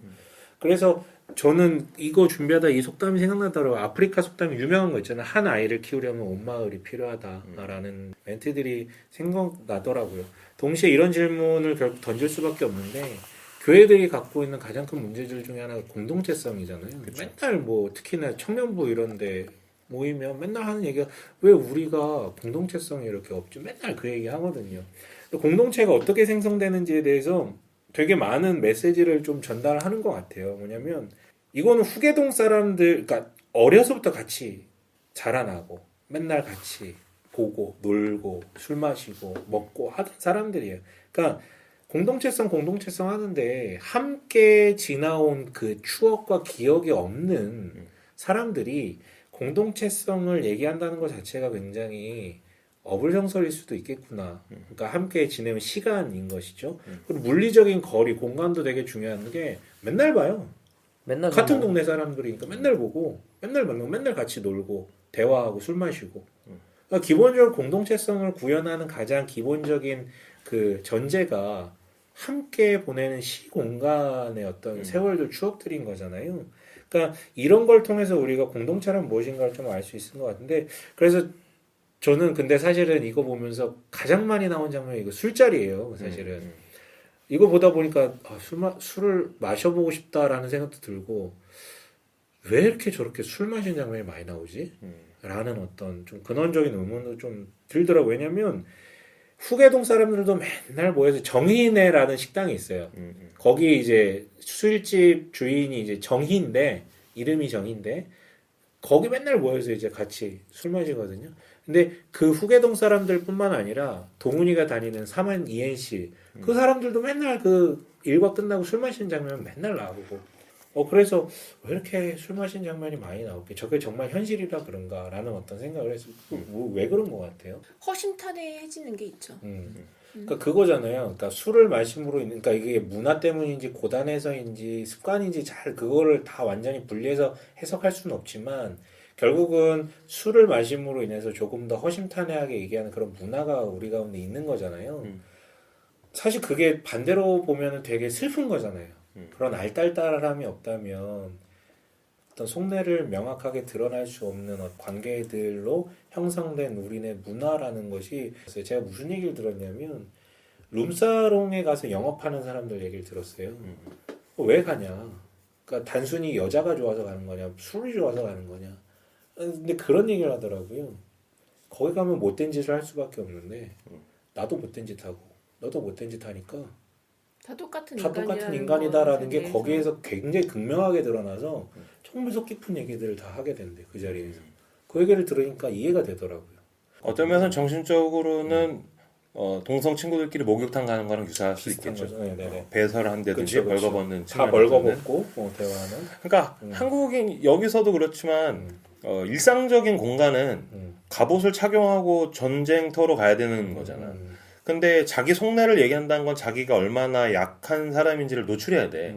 그래서 저는 이거 준비하다 이 속담이 생각나더라고요. 아프리카 속담이 유명한 거 있잖아요. 한 아이를 키우려면 온 마을이 필요하다라는 멘트들이 생각나더라고요. 동시에 이런 질문을 결국 던질 수밖에 없는데 교회들이 갖고 있는 가장 큰 문제들 중에 하나가 공동체성이잖아요. 그쵸. 맨날 뭐 특히나 청년부 이런데 모이면 맨날 하는 얘기가 왜 우리가 공동체성이 이렇게 없지? 맨날 그 얘기 하거든요. 공동체가 어떻게 생성되는지에 대해서 되게 많은 메시지를 좀 전달하는 것 같아요. 뭐냐면 이거는 후계동 사람들, 그러니까 어려서부터 같이 자라나고 맨날 같이 보고 놀고 술 마시고 먹고 하던 사람들이에요. 그러니까 공동체성 하는데 함께 지나온 그 추억과 기억이 없는 사람들이 공동체성을 얘기한다는 것 자체가 굉장히 어불성설일 수도 있겠구나. 그러니까 함께 지내는 시간인 것이죠. 그리고 물리적인 거리, 공간도 되게 중요한 게 맨날 봐요. 맨날 같은 뭐 동네 사람들이니까 맨날 보고 맨날 만나고 맨날 같이 놀고 대화하고 술 마시고. 그러니까 기본적으로 공동체성을 구현하는 가장 기본적인 그 전제가 함께 보내는 시공간의 어떤 세월들 추억들인 거잖아요. 그러니까 이런 걸 통해서 우리가 공동체란 무엇인가를 좀 알 수 있는 것 같은데 그래서 저는 근데 사실은 이거 보면서 가장 많이 나온 장면이 이거 술자리예요. 사실은 이거 보다 보니까 술을 마셔보고 싶다라는 생각도 들고 왜 이렇게 저렇게 술 마시는 장면이 많이 나오지? 라는 어떤 좀 근원적인 의문도 좀 들더라고요. 왜냐면 후계동 사람들도 맨날 모여서 정희네라는 식당이 있어요. 거기 이제 술집 주인이 이제 정희인데 이름이 정희인데 거기 맨날 모여서 이제 같이 술 마시거든요. 근데 그 후계동 사람들뿐만 아니라 동훈이가 다니는 사만 ENC 그 사람들도 맨날 그 일과 끝나고 술 마시는 장면 맨날 나오고 그래서 왜 이렇게 술 마시는 장면이 많이 나올게 저게 정말 현실이라 그런가라는 어떤 생각을 해서 왜 그런 것 같아요? 허심탄회해지는 게 있죠. 그러니까 그거잖아요. 그러니까 술을 마심으로 그러니까 이게 문화 때문인지 고단해서인지 습관인지 잘 그거를 다 완전히 분리해서 해석할 수는 없지만 결국은 술을 마심으로 인해서 조금 더 허심탄회하게 얘기하는 그런 문화가 우리 가운데 있는 거잖아요. 사실 그게 반대로 보면은 되게 슬픈 거잖아요. 그런 알딸딸함이 없다면 어떤 속내를 명확하게 드러날 수 없는 관계들로 형성된 우리네 문화라는 것이 제가 무슨 얘기를 들었냐면 룸사롱에 가서 영업하는 사람들 얘기를 들었어요. 왜 가냐? 그러니까 단순히 여자가 좋아서 가는 거냐, 술이 좋아서 가는 거냐? 근데 그런 얘기를 하더라고요. 거기 가면 못된 짓을 할 수밖에 없는데 나도 못된 짓 하고 너도 못된 짓 하니까 다 똑같은 인간이다라는 게 거기에서 굉장히 극명하게 드러나서 정말 속 깊은 얘기들을 다 하게 된대 그 자리에서. 그 얘기를 들으니까 이해가 되더라고요. 어떤 면에서는 정신적으로는 동성 친구들끼리 목욕탕 가는 거랑 유사할 수 있겠죠. 배설을 한다든지 벌거벗는 다 벌거벗고 대화하는. 그러니까 한국인 여기서도 그렇지만 일상적인 공간은 갑옷을 착용하고 전쟁터로 가야 되는 거잖아. 근데 자기 속내를 얘기한다는 건 자기가 얼마나 약한 사람인지를 노출해야 돼.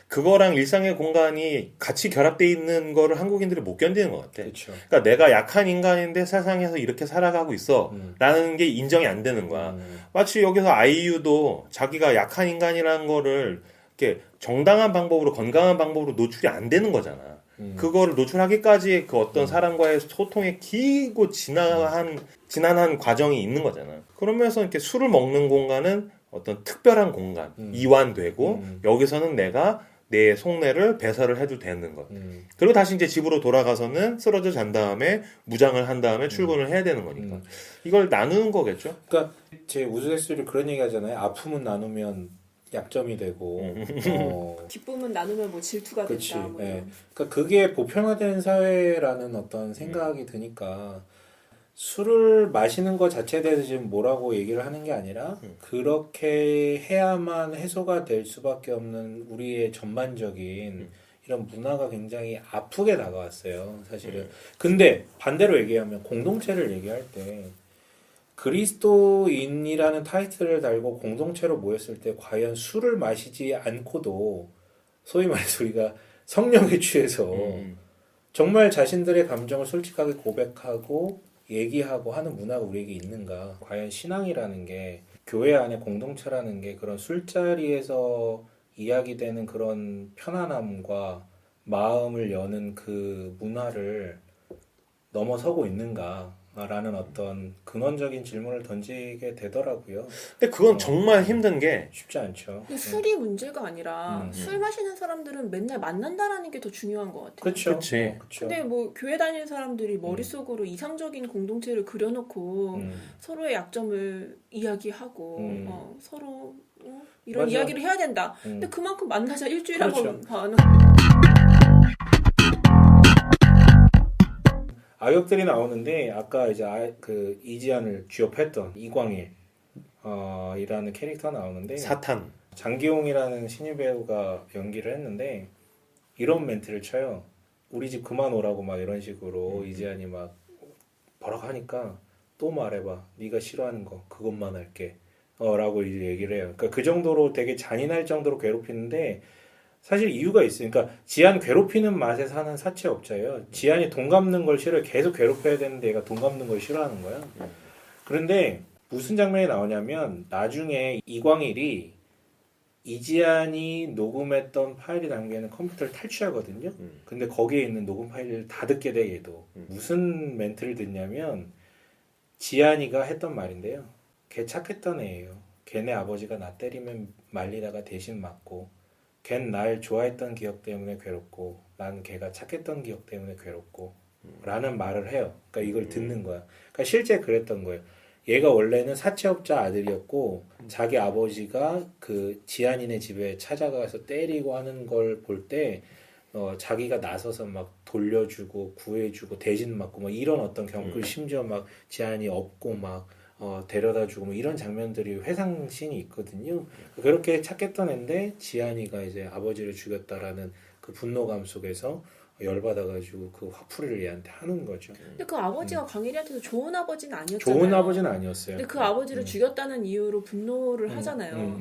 그거랑 일상의 공간이 같이 결합돼 있는 거를 한국인들이 못 견디는 것 같아. 그쵸. 그러니까 내가 약한 인간인데 세상에서 이렇게 살아가고 있어 라는 게 인정이 안 되는 거야. 마치 여기서 아이유도 자기가 약한 인간이라는 거를 이렇게 정당한 방법으로 건강한 방법으로 노출이 안 되는 거잖아. 그거를 노출하기까지 그 어떤 사람과의 소통에 길고 지난한 과정이 있는 거잖아. 그러면서 이렇게 술을 먹는 공간은 어떤 특별한 공간, 이완되고 여기서는 내가 내 속내를 배설을 해도 되는 것. 그리고 다시 이제 집으로 돌아가서는 쓰러져 잔 다음에 무장을 한 다음에 출근을 해야 되는 거니까. 이걸 나누는 거겠죠. 그러니까 제 우스갯소리로 그런 얘기 하잖아요. 아픔은 나누면 약점이 되고 기쁨은 나누면 뭐 질투가 그치. 된다. 뭐 예. 이런. 그러니까 그게 보편화된 사회라는 어떤 생각이 드니까 술을 마시는 것 자체에 대해서 지금 뭐라고 얘기를 하는 게 아니라 그렇게 해야만 해소가 될 수밖에 없는 우리의 전반적인 이런 문화가 굉장히 아프게 다가왔어요, 사실은. 근데 반대로 얘기하면 공동체를 얘기할 때 그리스도인이라는 타이틀을 달고 공동체로 모였을 때 과연 술을 마시지 않고도 소위 말해서 우리가 성령에 취해서 정말 자신들의 감정을 솔직하게 고백하고 얘기하고 하는 문화가 우리에게 있는가? 과연 신앙이라는 게 교회 안에 공동체라는 게 그런 술자리에서 이야기되는 그런 편안함과 마음을 여는 그 문화를 넘어서고 있는가라는 어떤 근원적인 질문을 던지게 되더라고요. 근데 그건 정말 힘든 게 쉽지 않죠. 근데 술이 문제가 아니라 음. 술 마시는 사람들은 맨날 만난다라는 게 더 중요한 것 같아요. 그렇죠. 그치. 그렇죠. 근데 뭐 교회 다니는 사람들이 머릿속으로 이상적인 공동체를 그려놓고 서로의 약점을 이야기하고 서로 이런 맞아. 이야기를 해야 된다. 근데 그만큼 만나자 일주일에 그렇죠. 한번 봐는 악역들이 나오는데 아까 이제 그 이지한을 쥐업했던 이광일 이라는 캐릭터가 나오는데 사탄. 장기용이라는 신인 배우가 연기를 했는데 이런 멘트를 쳐요. 우리 집 그만 오라고 막 이런 식으로 이지한이 막 뭐라고 하니까 또 말해봐. 네가 싫어하는 거 그것만 할게. 라고 이제 얘기를 해요. 그러니까 그 정도로 되게 잔인할 정도로 괴롭히는데 사실 이유가 있어요. 그러니까 지한 괴롭히는 맛에 사는 사채업자예요. 지한이 돈 갚는 걸 싫어해. 계속 괴롭혀야 되는데 얘가 돈 갚는 걸 싫어하는 거야. 그런데 무슨 장면이 나오냐면 나중에 이광일이 이지한이 녹음했던 파일이 담겨있는 컴퓨터를 탈취하거든요. 근데 거기에 있는 녹음 파일을 다 듣게 돼 얘도. 무슨 멘트를 듣냐면 지한이가 했던 말인데요. 걔 착했던 애예요. 걔네 아버지가 나 때리면 말리다가 대신 맞고 걘 날 좋아했던 기억 때문에 괴롭고 난 걔가 착했던 기억 때문에 괴롭고 라는 말을 해요. 그러니까 이걸 듣는 거야. 그러니까 실제 그랬던 거예요. 얘가 원래는 사채업자 아들이었고 자기 아버지가 그 지한이네 집에 찾아가서 때리고 하는 걸 볼 때 자기가 나서서 막 돌려주고 구해주고 대신 맞고 막 이런 어떤 경우 심지어 막 지한이 업고 막 데려다주고 뭐 이런 장면들이 회상씬이 있거든요. 그렇게 착했던 애인데 지한이가 이제 아버지를 죽였다라는 그 분노감 속에서 열받아가지고 그 화풀이를 얘한테 하는 거죠. 근데 그 아버지가 광일이한테도 좋은 아버지는 아니었잖아요. 좋은 아버지는 아니었어요. 근데 그 아버지를 죽였다는 이유로 분노를 하잖아요.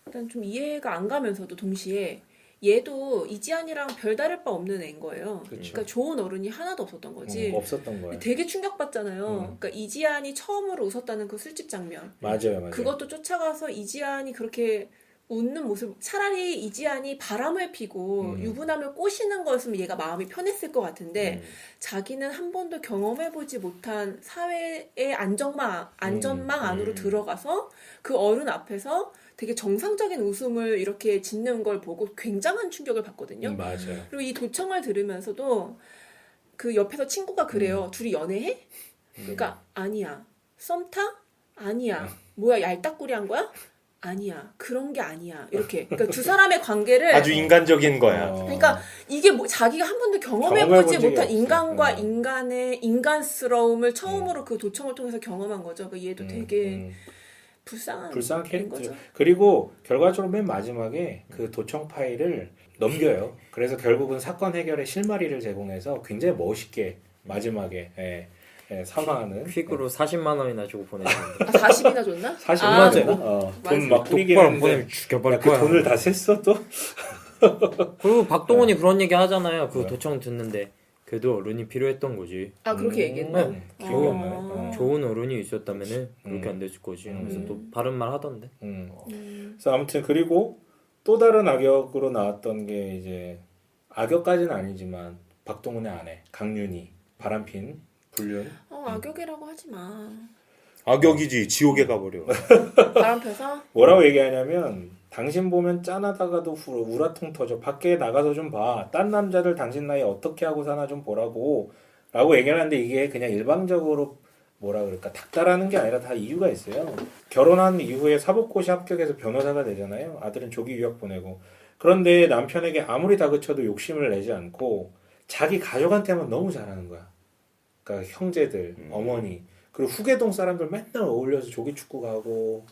일단 좀 이해가 안 가면서도 동시에 얘도 이지한이랑 별다를 바 없는 애인 거예요. 그러니까 좋은 어른이 하나도 없었던 거지. 없었던 거예요. 되게 충격받잖아요. 그러니까 이지한이 처음으로 웃었다는 그 술집 장면. 맞아요. 그것도 쫓아가서 이지한이 그렇게 웃는 모습, 차라리 이지한이 바람을 피고 유부남을 꼬시는 거였으면 얘가 마음이 편했을 것 같은데 자기는 한 번도 경험해보지 못한 사회의 안전망 안으로 들어가서 그 어른 앞에서 되게 정상적인 웃음을 이렇게 짓는 걸 보고 굉장한 충격을 받거든요. 맞아요. 그리고 이 도청을 들으면서도 그 옆에서 친구가 그래요. 둘이 연애해? 그러니까 아니야. 썸 타? 아니야. 뭐야 얄딱구리한 거야? 아니야. 그런 게 아니야. 이렇게. 그러니까 두 사람의 관계를 아주 인간적인 거야. 그러니까 이게 뭐 자기가 한 번도 경험해보지 경험해본 적이 못한 없어요. 인간과 인간의 인간스러움을 처음으로 그 도청을 통해서 경험한 거죠. 그 얘도 되게 불쌍한 캐릭터. 거죠. 그리고 결과적으로 맨 마지막에 그 도청 파일을 넘겨요. 그래서 결국은 사건 해결의 실마리를 제공해서 굉장히 멋있게 마지막에 사망하는. 퀵으로 40만 원이나 주고 보내줬는데. 40이나 줬나? 40만 맞아요. 원. 돈막 뿌리긴 똑바로 했는데 보내면 죽여버릴 그 거야. 돈을 다 셌어 또? 그리고 박동원이 그런 얘기 하잖아요. 그 도청 듣는데 그래도 어른이 필요했던 거지. 아 그렇게 얘기했나? 기억이 안 나네. 좋은 어른이 있었다면은 그렇게 안 됐을 거지. 하면서 또 바른 말 하던데. 그래서 아무튼 그리고 또 다른 악역으로 나왔던 게 이제 악역까지는 아니지만 박동원의 아내 강윤희 바람핀 불륜. 악역이라고 하지 마. 악역이지. 지옥에 가버려. 바람 펴서? 뭐라고 얘기하냐면 당신 보면 짠하다가도 우라통 터져. 밖에 나가서 좀 봐. 딴 남자들 당신 나이에 어떻게 하고 사나 좀 보라고 라고 얘기를 하는데 이게 그냥 일방적으로 뭐라 그럴까 닥달하는 게 아니라 다 이유가 있어요. 결혼한 이후에 사법고시 합격해서 변호사가 되잖아요. 아들은 조기 유학 보내고. 그런데 남편에게 아무리 다그쳐도 욕심을 내지 않고 자기 가족한테만 너무 잘하는 거야. 그러니까 형제들, 어머니, 그리고 후계동 사람들 맨날 어울려서 조기 축구 가고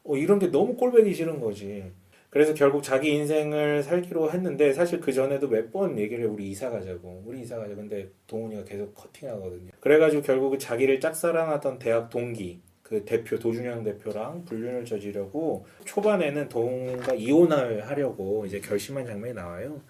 이런 게 너무 꼴보기 싫은 거지. 그래서 결국 자기 인생을 살기로 했는데 사실 그 전에도 몇 번 얘기를 해. 우리 이사 가자고. 근데 동훈이가 계속 커팅하거든요. 그래가지고 결국 자기를 짝사랑하던 대학 동기 그 대표 도준영 대표랑 불륜을 저지르려고 초반에는 동훈과 이혼을 하려고 이제 결심한 장면이 나와요.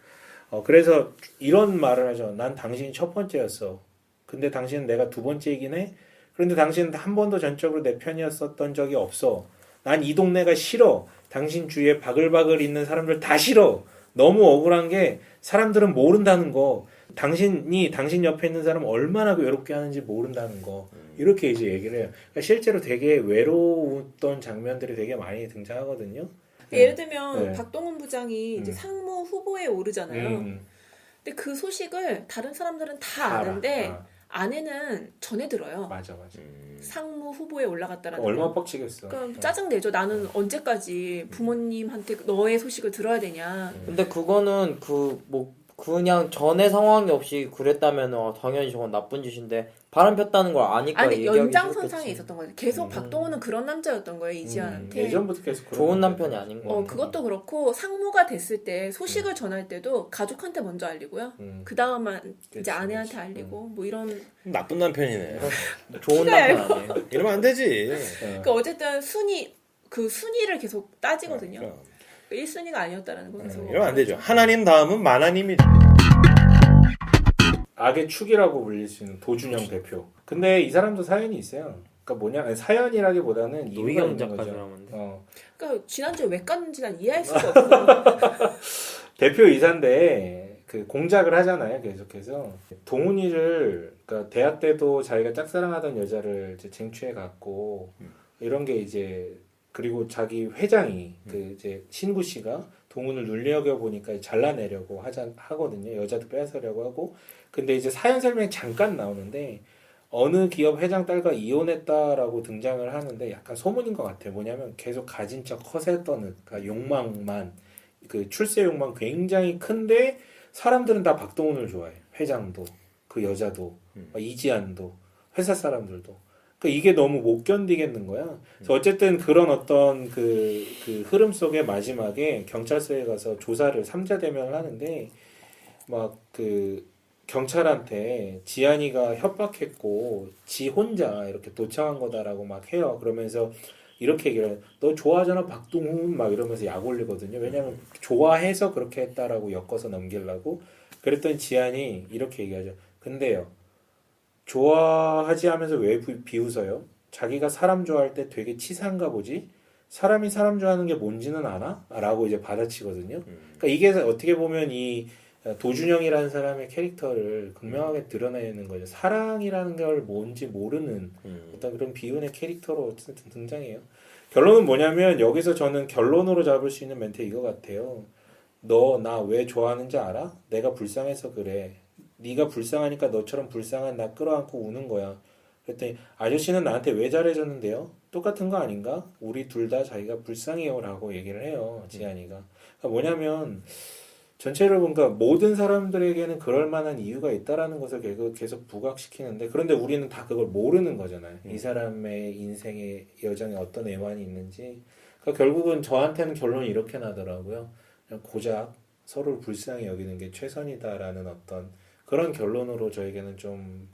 그래서 이런 말을 하죠. 난 당신이 첫 번째였어. 근데 당신은 내가 두 번째이긴 해. 그런데 당신은 한 번도 전적으로 내 편이었었던 적이 없어. 난 이 동네가 싫어. 당신 주위에 바글바글 있는 사람들 다 싫어. 너무 억울한 게 사람들은 모른다는 거. 당신이 당신 옆에 있는 사람 얼마나 외롭게 하는지 모른다는 거. 이렇게 이제 얘기를 해요. 그러니까 실제로 되게 외로웠던 장면들이 되게 많이 등장하거든요. 예를 들면 네. 박동훈 부장이 이제 상무 후보에 오르잖아요. 근데 그 소식을 다른 사람들은 다 아는데 아내는 전해 들어요. 맞아. 상무 후보에 올라갔다라는 얼마나 거. 뻑치겠어. 그러니까 짜증내죠. 나는 언제까지 부모님한테 너의 소식을 들어야 되냐. 근데 그거는 그냥 전에 상황이 없이 그랬다면 당연히 저건 나쁜 짓인데 바람 폈다는 걸 아니까 아니 얘기하기 연장선상에 싫겠지. 있었던 거예요. 계속 박동훈은 그런 남자였던 거예요. 이지한한테. 예전부터 계속 그런 좋은 거 남편이 같아요. 아닌 거. 그것도 그렇고 상무가 됐을 때 소식을 전할 때도 가족한테 먼저 알리고요. 그 다음만 이제 그치, 아내한테 그치. 알리고 뭐 이런. 나쁜 남편이네. 좋은 키가 남편 아니에요. 이러면 안 되지. 그러니까 어쨌든 순위를 계속 따지거든요. 그럼. 1순위가 아니었다라는 거 계속. 이러면 안 되죠. 하나님 다음은 만하님이죠. 악의 축이라고 불릴 수 있는 도준영 대표. 근데 이 사람도 사연이 있어요. 그러니까 뭐냐 아니, 사연이라기보다는 이유가 노희경 있는 작가 거죠. 사람인데. 그러니까 지난주에 왜 깠는지 난 이해할 수가 없어. 대표 이사인데 그 공작을 하잖아요. 계속해서 동훈이를 그러니까 대학 때도 자기가 짝사랑하던 여자를 이제 쟁취해 갖고 이런 게 이제 그리고 자기 회장이 그 이제 신구 씨가 동훈을 눈여겨 보니까 잘라내려고 하거든요. 여자도 뺏으려고 하고. 근데 이제 사연 설명이 잠깐 나오는데 어느 기업 회장 딸과 이혼했다라고 등장을 하는데 약간 소문인 것 같아요. 뭐냐면 계속 가진 척 허세 떠는 그러니까 욕망만 그 출세 욕망 굉장히 큰데 사람들은 다 박동훈을 좋아해. 회장도 그 여자도 이지한도 회사 사람들도. 그러니까 이게 너무 못 견디겠는 거야. 그래서 어쨌든 그런 어떤 그 흐름 속에 마지막에 경찰서에 가서 조사를 3자 대면을 하는데 막 그 경찰한테 지한이가 협박했고 지 혼자 이렇게 도청한 거다라고 막 해요. 그러면서 이렇게 얘기를 해요. 너 좋아하잖아 박동훈 막 이러면서 약 올리거든요. 왜냐면 좋아해서 그렇게 했다라고 엮어서 넘기려고. 그랬더니 지한이 이렇게 얘기하죠. 근데요. 좋아하지 하면서 왜 비웃어요? 자기가 사람 좋아할 때 되게 치사한가 보지? 사람이 사람 좋아하는 게 뭔지는 아나? 라고 이제 받아치거든요. 그러니까 이게 어떻게 보면 이 도준영이라는 사람의 캐릭터를 극명하게 드러내는 거죠. 사랑이라는 걸 뭔지 모르는 어떤 그런 비운의 캐릭터로 어쨌든 등장해요. 결론은 뭐냐면 여기서 저는 결론으로 잡을 수 있는 멘트 이거 같아요. 너 나 왜 좋아하는지 알아? 내가 불쌍해서 그래. 네가 불쌍하니까 너처럼 불쌍한 나 끌어안고 우는 거야. 그랬더니 아저씨는 나한테 왜 잘해줬는데요? 똑같은 거 아닌가? 우리 둘 다 자기가 불쌍해요 라고 얘기를 해요. 지한이가. 그러니까 뭐냐면 전체를 보니까 모든 사람들에게는 그럴 만한 이유가 있다라는 것을 계속 부각시키는데 그런데 우리는 다 그걸 모르는 거잖아요. 이 사람의 인생의 여정에 어떤 애환이 있는지. 그러니까 결국은 저한테는 결론이 이렇게 나더라고요. 그냥 고작 서로를 불쌍히 여기는 게 최선이다라는 어떤 그런 결론으로 저에게는 좀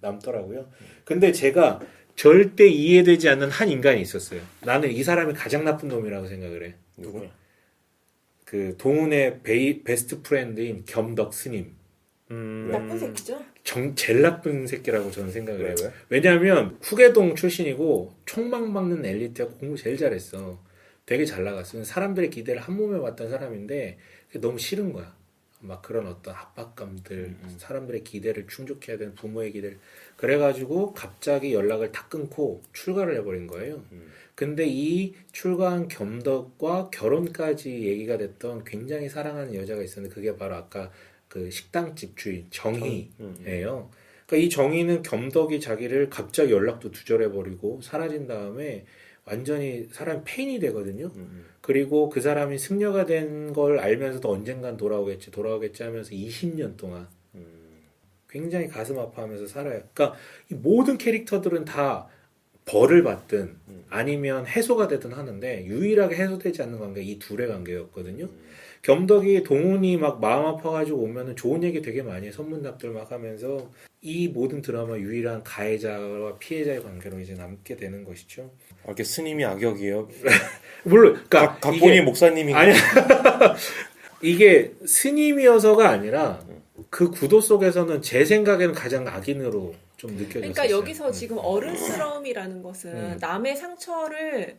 남더라고요. 근데 제가 절대 이해되지 않는 한 인간이 있었어요. 나는 이 사람이 가장 나쁜 놈이라고 생각을 해. 누구야? 그 동훈의 베스트 프렌드인 겸덕 스님. 나쁜 새끼죠. 제일 나쁜 새끼라고 저는 생각을 해요. 왜? 왜냐하면 후계동 출신이고 총막 막는 엘리트가 공부 제일 잘했어. 되게 잘 나갔어. 사람들의 기대를 한 몸에 왔던 사람인데 그게 너무 싫은 거야. 막 그런 어떤 압박감들, 사람들의 기대를 충족해야 되는 부모의 기대를. 그래가지고 갑자기 연락을 다 끊고 출가를 해버린 거예요. 근데 이 출가한 겸덕과 결혼까지 얘기가 됐던 굉장히 사랑하는 여자가 있었는데 그게 바로 아까 그 식당집 주인 정희예요. 그러니까 이 정의는 겸덕이 자기를 갑자기 연락도 두절해버리고 사라진 다음에 완전히 사람이 페인이 되거든요. 그리고 그 사람이 승려가 된 걸 알면서도 언젠간 돌아오겠지 하면서 20년 동안 굉장히 가슴 아파하면서 살아요. 그러니까 이 모든 캐릭터들은 다 벌을 받든 아니면 해소가 되든 하는데 유일하게 해소되지 않는 관계가 이 둘의 관계였거든요. 겸덕이 동훈이 막 마음 아파가지고 오면은 좋은 얘기 되게 많이 해. 선문답들 막 하면서 이 모든 드라마 유일한 가해자와 피해자의 관계로 이제 남게 되는 것이죠. 이렇게 스님이 악역이에요. 물론, 그러니까 각본이 목사님이 아니 이게 스님이어서가 아니라 그 구도 속에서는 제 생각에는 가장 악인으로 좀 느껴졌어요. 그러니까 여기서 지금 어른스러움이라는 것은 남의 상처를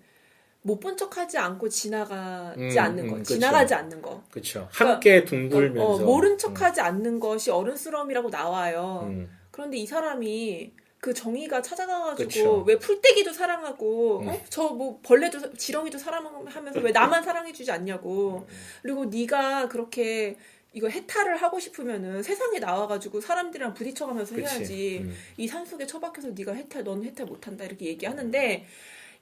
못 본 척하지 않고 지나가지 않는 거, 그쵸. 지나가지 않는 거. 그렇죠. 함께 둥글면서 모른 척하지 않는 것이 어른스러움이라고 나와요. 그런데 이 사람이 그 정의가 찾아가가지고 그쵸. 왜 풀떼기도 사랑하고 저 뭐 벌레도 지렁이도 사랑하면서 왜 나만 사랑해주지 않냐고. 그리고 네가 그렇게 이거 해탈을 하고 싶으면은 세상에 나와가지고 사람들이랑 부딪혀가면서 그치. 해야지. 이 산속에 처박혀서 네가 넌 해탈 못한다 이렇게 얘기하는데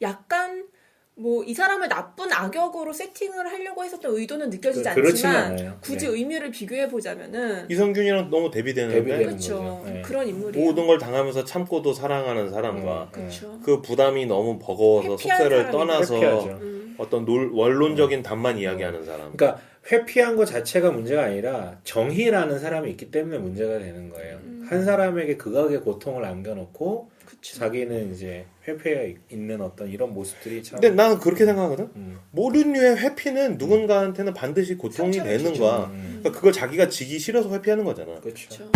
약간 뭐 이 사람을 나쁜 악역으로 세팅을 하려고 했었던 의도는 느껴지지 그렇지는 않지만 않아요. 굳이 네. 의미를 비교해 보자면은 이성균이랑 너무 대비되는데 대비되는 그렇죠. 거죠. 네. 그런 인물이에요. 모든 걸 당하면서 참고도 사랑하는 사람과 그렇죠. 그 부담이 너무 버거워서 회피한 속세를 사람이 떠나서 회피하죠. 어떤 원론적인 답만 이야기하는 사람. 그러니까 회피한 것 자체가 문제가 아니라 정희라는 사람이 있기 때문에 문제가 되는 거예요. 한 사람에게 극악의 고통을 안겨놓고 그쵸. 자기는 이제 회피해 있는 어떤 이런 모습들이 참. 근데 나는 그렇게 생각하거든. 모든 류의 회피는 누군가한테는 반드시 고통이 상처를 되는 주죠. 거야. 그러니까 그걸 자기가 지기 싫어서 회피하는 거잖아. 그렇죠. 그렇죠.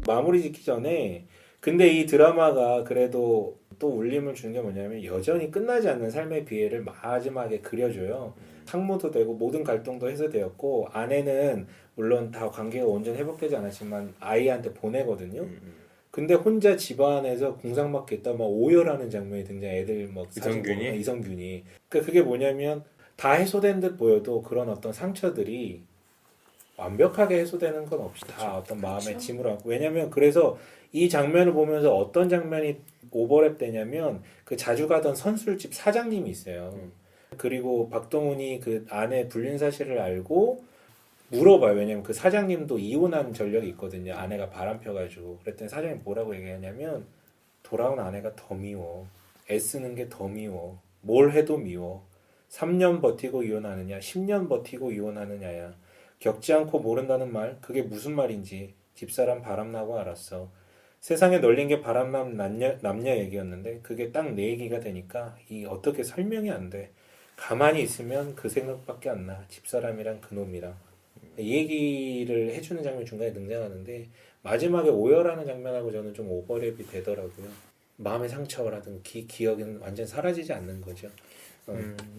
마무리 짓기 전에 근데 이 드라마가 그래도 또 울림을 주는 게 뭐냐면 여전히 끝나지 않는 삶의 비애를 마지막에 그려줘요. 상무도 되고 모든 갈등도 해소되었고 아내는 물론 다 관계가 온전히 회복되지 않았지만 아이한테 보내거든요. 근데 혼자 집안에서 궁상맞겠다 막 오열하는 장면이 등장해. 애들 막 이성균이. 그러니까 그게 뭐냐면 다 해소된 듯 보여도 그런 어떤 상처들이 완벽하게 해소되는 건 없이 다 어떤 마음의 짐으로 안고. 왜냐면 그래서 이 장면을 보면서 어떤 장면이 오버랩 되냐면 그 자주 가던 선술집 사장님이 있어요. 그리고 박동훈이 그 아내 불륜 사실을 알고 물어봐요. 왜냐면 그 사장님도 이혼한 전력이 있거든요. 아내가 바람 펴가지고. 그랬더니 사장님 뭐라고 얘기하냐면 돌아온 아내가 더 미워. 애쓰는 게 더 미워. 뭘 해도 미워. 3년 버티고 이혼하느냐 10년 버티고 이혼하느냐야. 겪지 않고 모른다는 말 그게 무슨 말인지 집사람 바람나고 알았어. 세상에 널린 게 바람남 남녀 얘기였는데 그게 딱 내 얘기가 되니까 이 어떻게 설명이 안 돼. 가만히 있으면 그 생각밖에 안 나. 집사람이랑 그놈이랑. 이 얘기를 해주는 장면 중간에 등장하는데 마지막에 오열하는 장면하고 저는 좀 오버랩이 되더라고요. 마음의 상처라든 기억은 완전 사라지지 않는 거죠.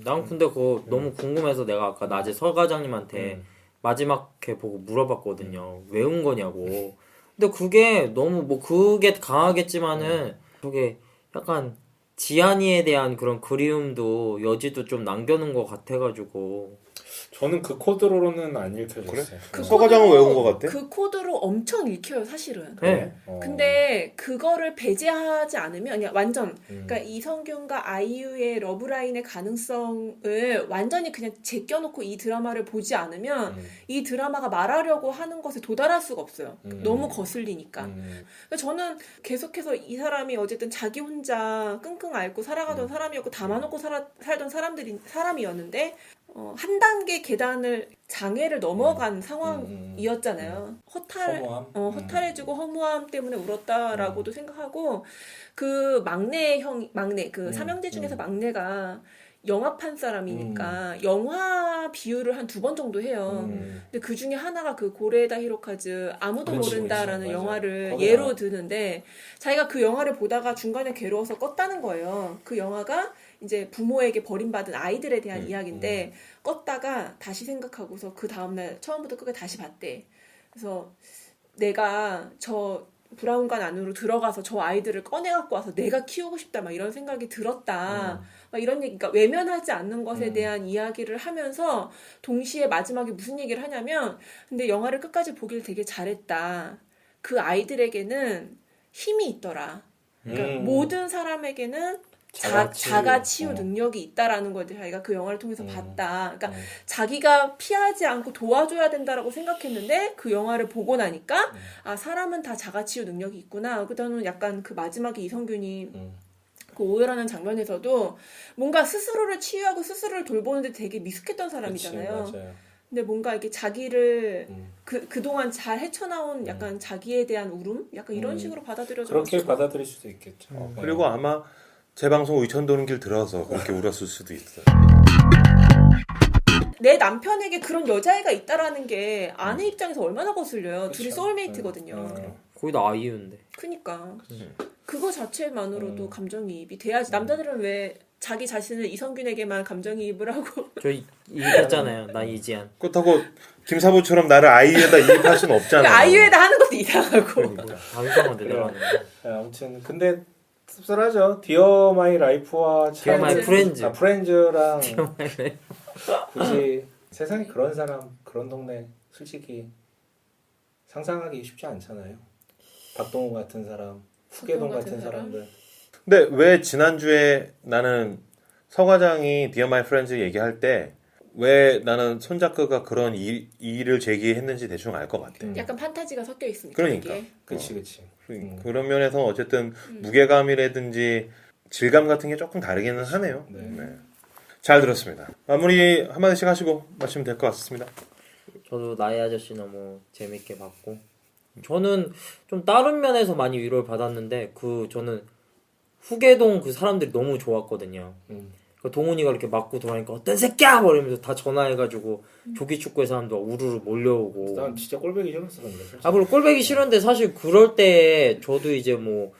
난 근데 그거 너무 궁금해서 내가 아까 낮에 설 과장님한테 마지막 회 보고 물어봤거든요. 왜 운 거냐고. 근데 그게 너무 뭐 그게 강하겠지만은 그게 약간 지한이에 대한 그런 그리움도 여지도 좀 남겨놓은 것 같아가지고. 저는 그 코드로는 안 읽혀졌어요. 그 서과장은 코드로- 왜 온 것 같아? 그 코드로 엄청 읽혀요, 사실은. 네. 근데 그거를 배제하지 않으면 그냥 완전 그러니까 이성균과 아이유의 러브라인의 가능성을 완전히 그냥 제껴놓고 이 드라마를 보지 않으면 이 드라마가 말하려고 하는 것에 도달할 수가 없어요. 너무 거슬리니까. 그러니까 저는 계속해서 이 사람이 어쨌든 자기 혼자 끙끙 앓고 살아가던 사람이었고 담아놓고 살던 사람이었는데 한 단계 계단을 장애를 넘어간 상황이었잖아요. 허탈해지고 허무함 때문에 울었다라고도 생각하고 그 막내 그 삼형제 중에서 막내가 영화판 사람이니까 영화 비유를 한 2번 정도 해요. 근데 그 중에 하나가 그 고레에다 히로카즈 아무도 그렇지, 모른다라는 그렇지. 영화를 거기다. 예로 드는데 자기가 그 영화를 보다가 중간에 괴로워서 껐다는 거예요. 그 영화가 이제 부모에게 버림받은 아이들에 대한 이야기인데 껐다가 다시 생각하고서 그 다음날 처음부터 끝까지 다시 봤대. 그래서 내가 저 브라운관 안으로 들어가서 저 아이들을 꺼내갖고 와서 내가 키우고 싶다 막 이런 생각이 들었다. 막 이런 얘기, 그러니까 외면하지 않는 것에 대한 이야기를 하면서 동시에 마지막에 무슨 얘기를 하냐면 근데 영화를 끝까지 보길 되게 잘했다. 그 아이들에게는 힘이 있더라. 그러니까 모든 사람에게는 자가 치유 능력이 있다라는 걸 자기가 그 영화를 통해서 봤다. 그러니까 자기가 피하지 않고 도와줘야 된다라고 생각했는데 그 영화를 보고 나니까 아 사람은 다 자가 치유 능력이 있구나. 그다음에 약간 그 마지막에 이성균이 그 오열하는 장면에서도 뭔가 스스로를 치유하고 스스로를 돌보는데 되게 미숙했던 사람이잖아요. 그치, 맞아요. 근데 뭔가 이렇게 자기를 그동안 잘 헤쳐나온 약간 자기에 대한 울음? 약간 이런 식으로 받아들여져. 그렇게 받아들일 수도 있겠죠. 네. 그리고 아마 제 방송 의천 도는 길 들어서 그렇게 울었을 수도 있어요. 내 남편에게 그런 여자애가 있다라는 게 아내 입장에서 얼마나 거슬려요. 그쵸. 둘이 소울메이트거든요. 거의 다 아이유인데. 그니까 그거 자체만으로도 감정이입이 돼야지. 남자들은 왜 자기 자신을 이성균에게만 감정이입을 하고 저 얘기했잖아요. 나 이지한. 그렇다고 김사부처럼 나를 아이유에다 이입할 수는 없잖아요. 아이유에다 하는 것도 이상하고. 다 이상한데 내가 하는 거. 네, 아무튼 근데 씁쓸하죠. 디어 마이 라이프와 디어 마이 프렌즈. 프렌즈랑 굳이 세상에 그런 사람 그런 동네 솔직히 상상하기 쉽지 않잖아요. 박동호 같은 사람, 후계동 같은 사람들. 근데 왜 지난주에 나는 서 과장이 디어 마이 프렌즈 얘기할 때 왜 나는 손잡그가 그런 이의를 제기했는지 대충 알 것 같아. 약간 판타지가 섞여 있으니까. 그러니까. 이게. 그치. 그런 면에서 어쨌든 무게감이라든지 질감 같은 게 조금 다르기는 하네요. 네. 잘 들었습니다. 마무리 한마디씩 하시고 마치면 될 것 같습니다. 저도 나의 아저씨 너무 재밌게 봤고 저는 좀 다른 면에서 많이 위로를 받았는데 저는 후계동 그 사람들이 너무 좋았거든요. 그 동훈이가 이렇게 맞고 들어가니까 어떤 새끼야! 뭐 이러면서 다 전화해가지고 조기축구의 사람들 우르르 몰려오고. 난 진짜 꼴보기 싫었어 근데. 물론 꼴배기 싫은데 사실 그럴 때 저도 이제 뭐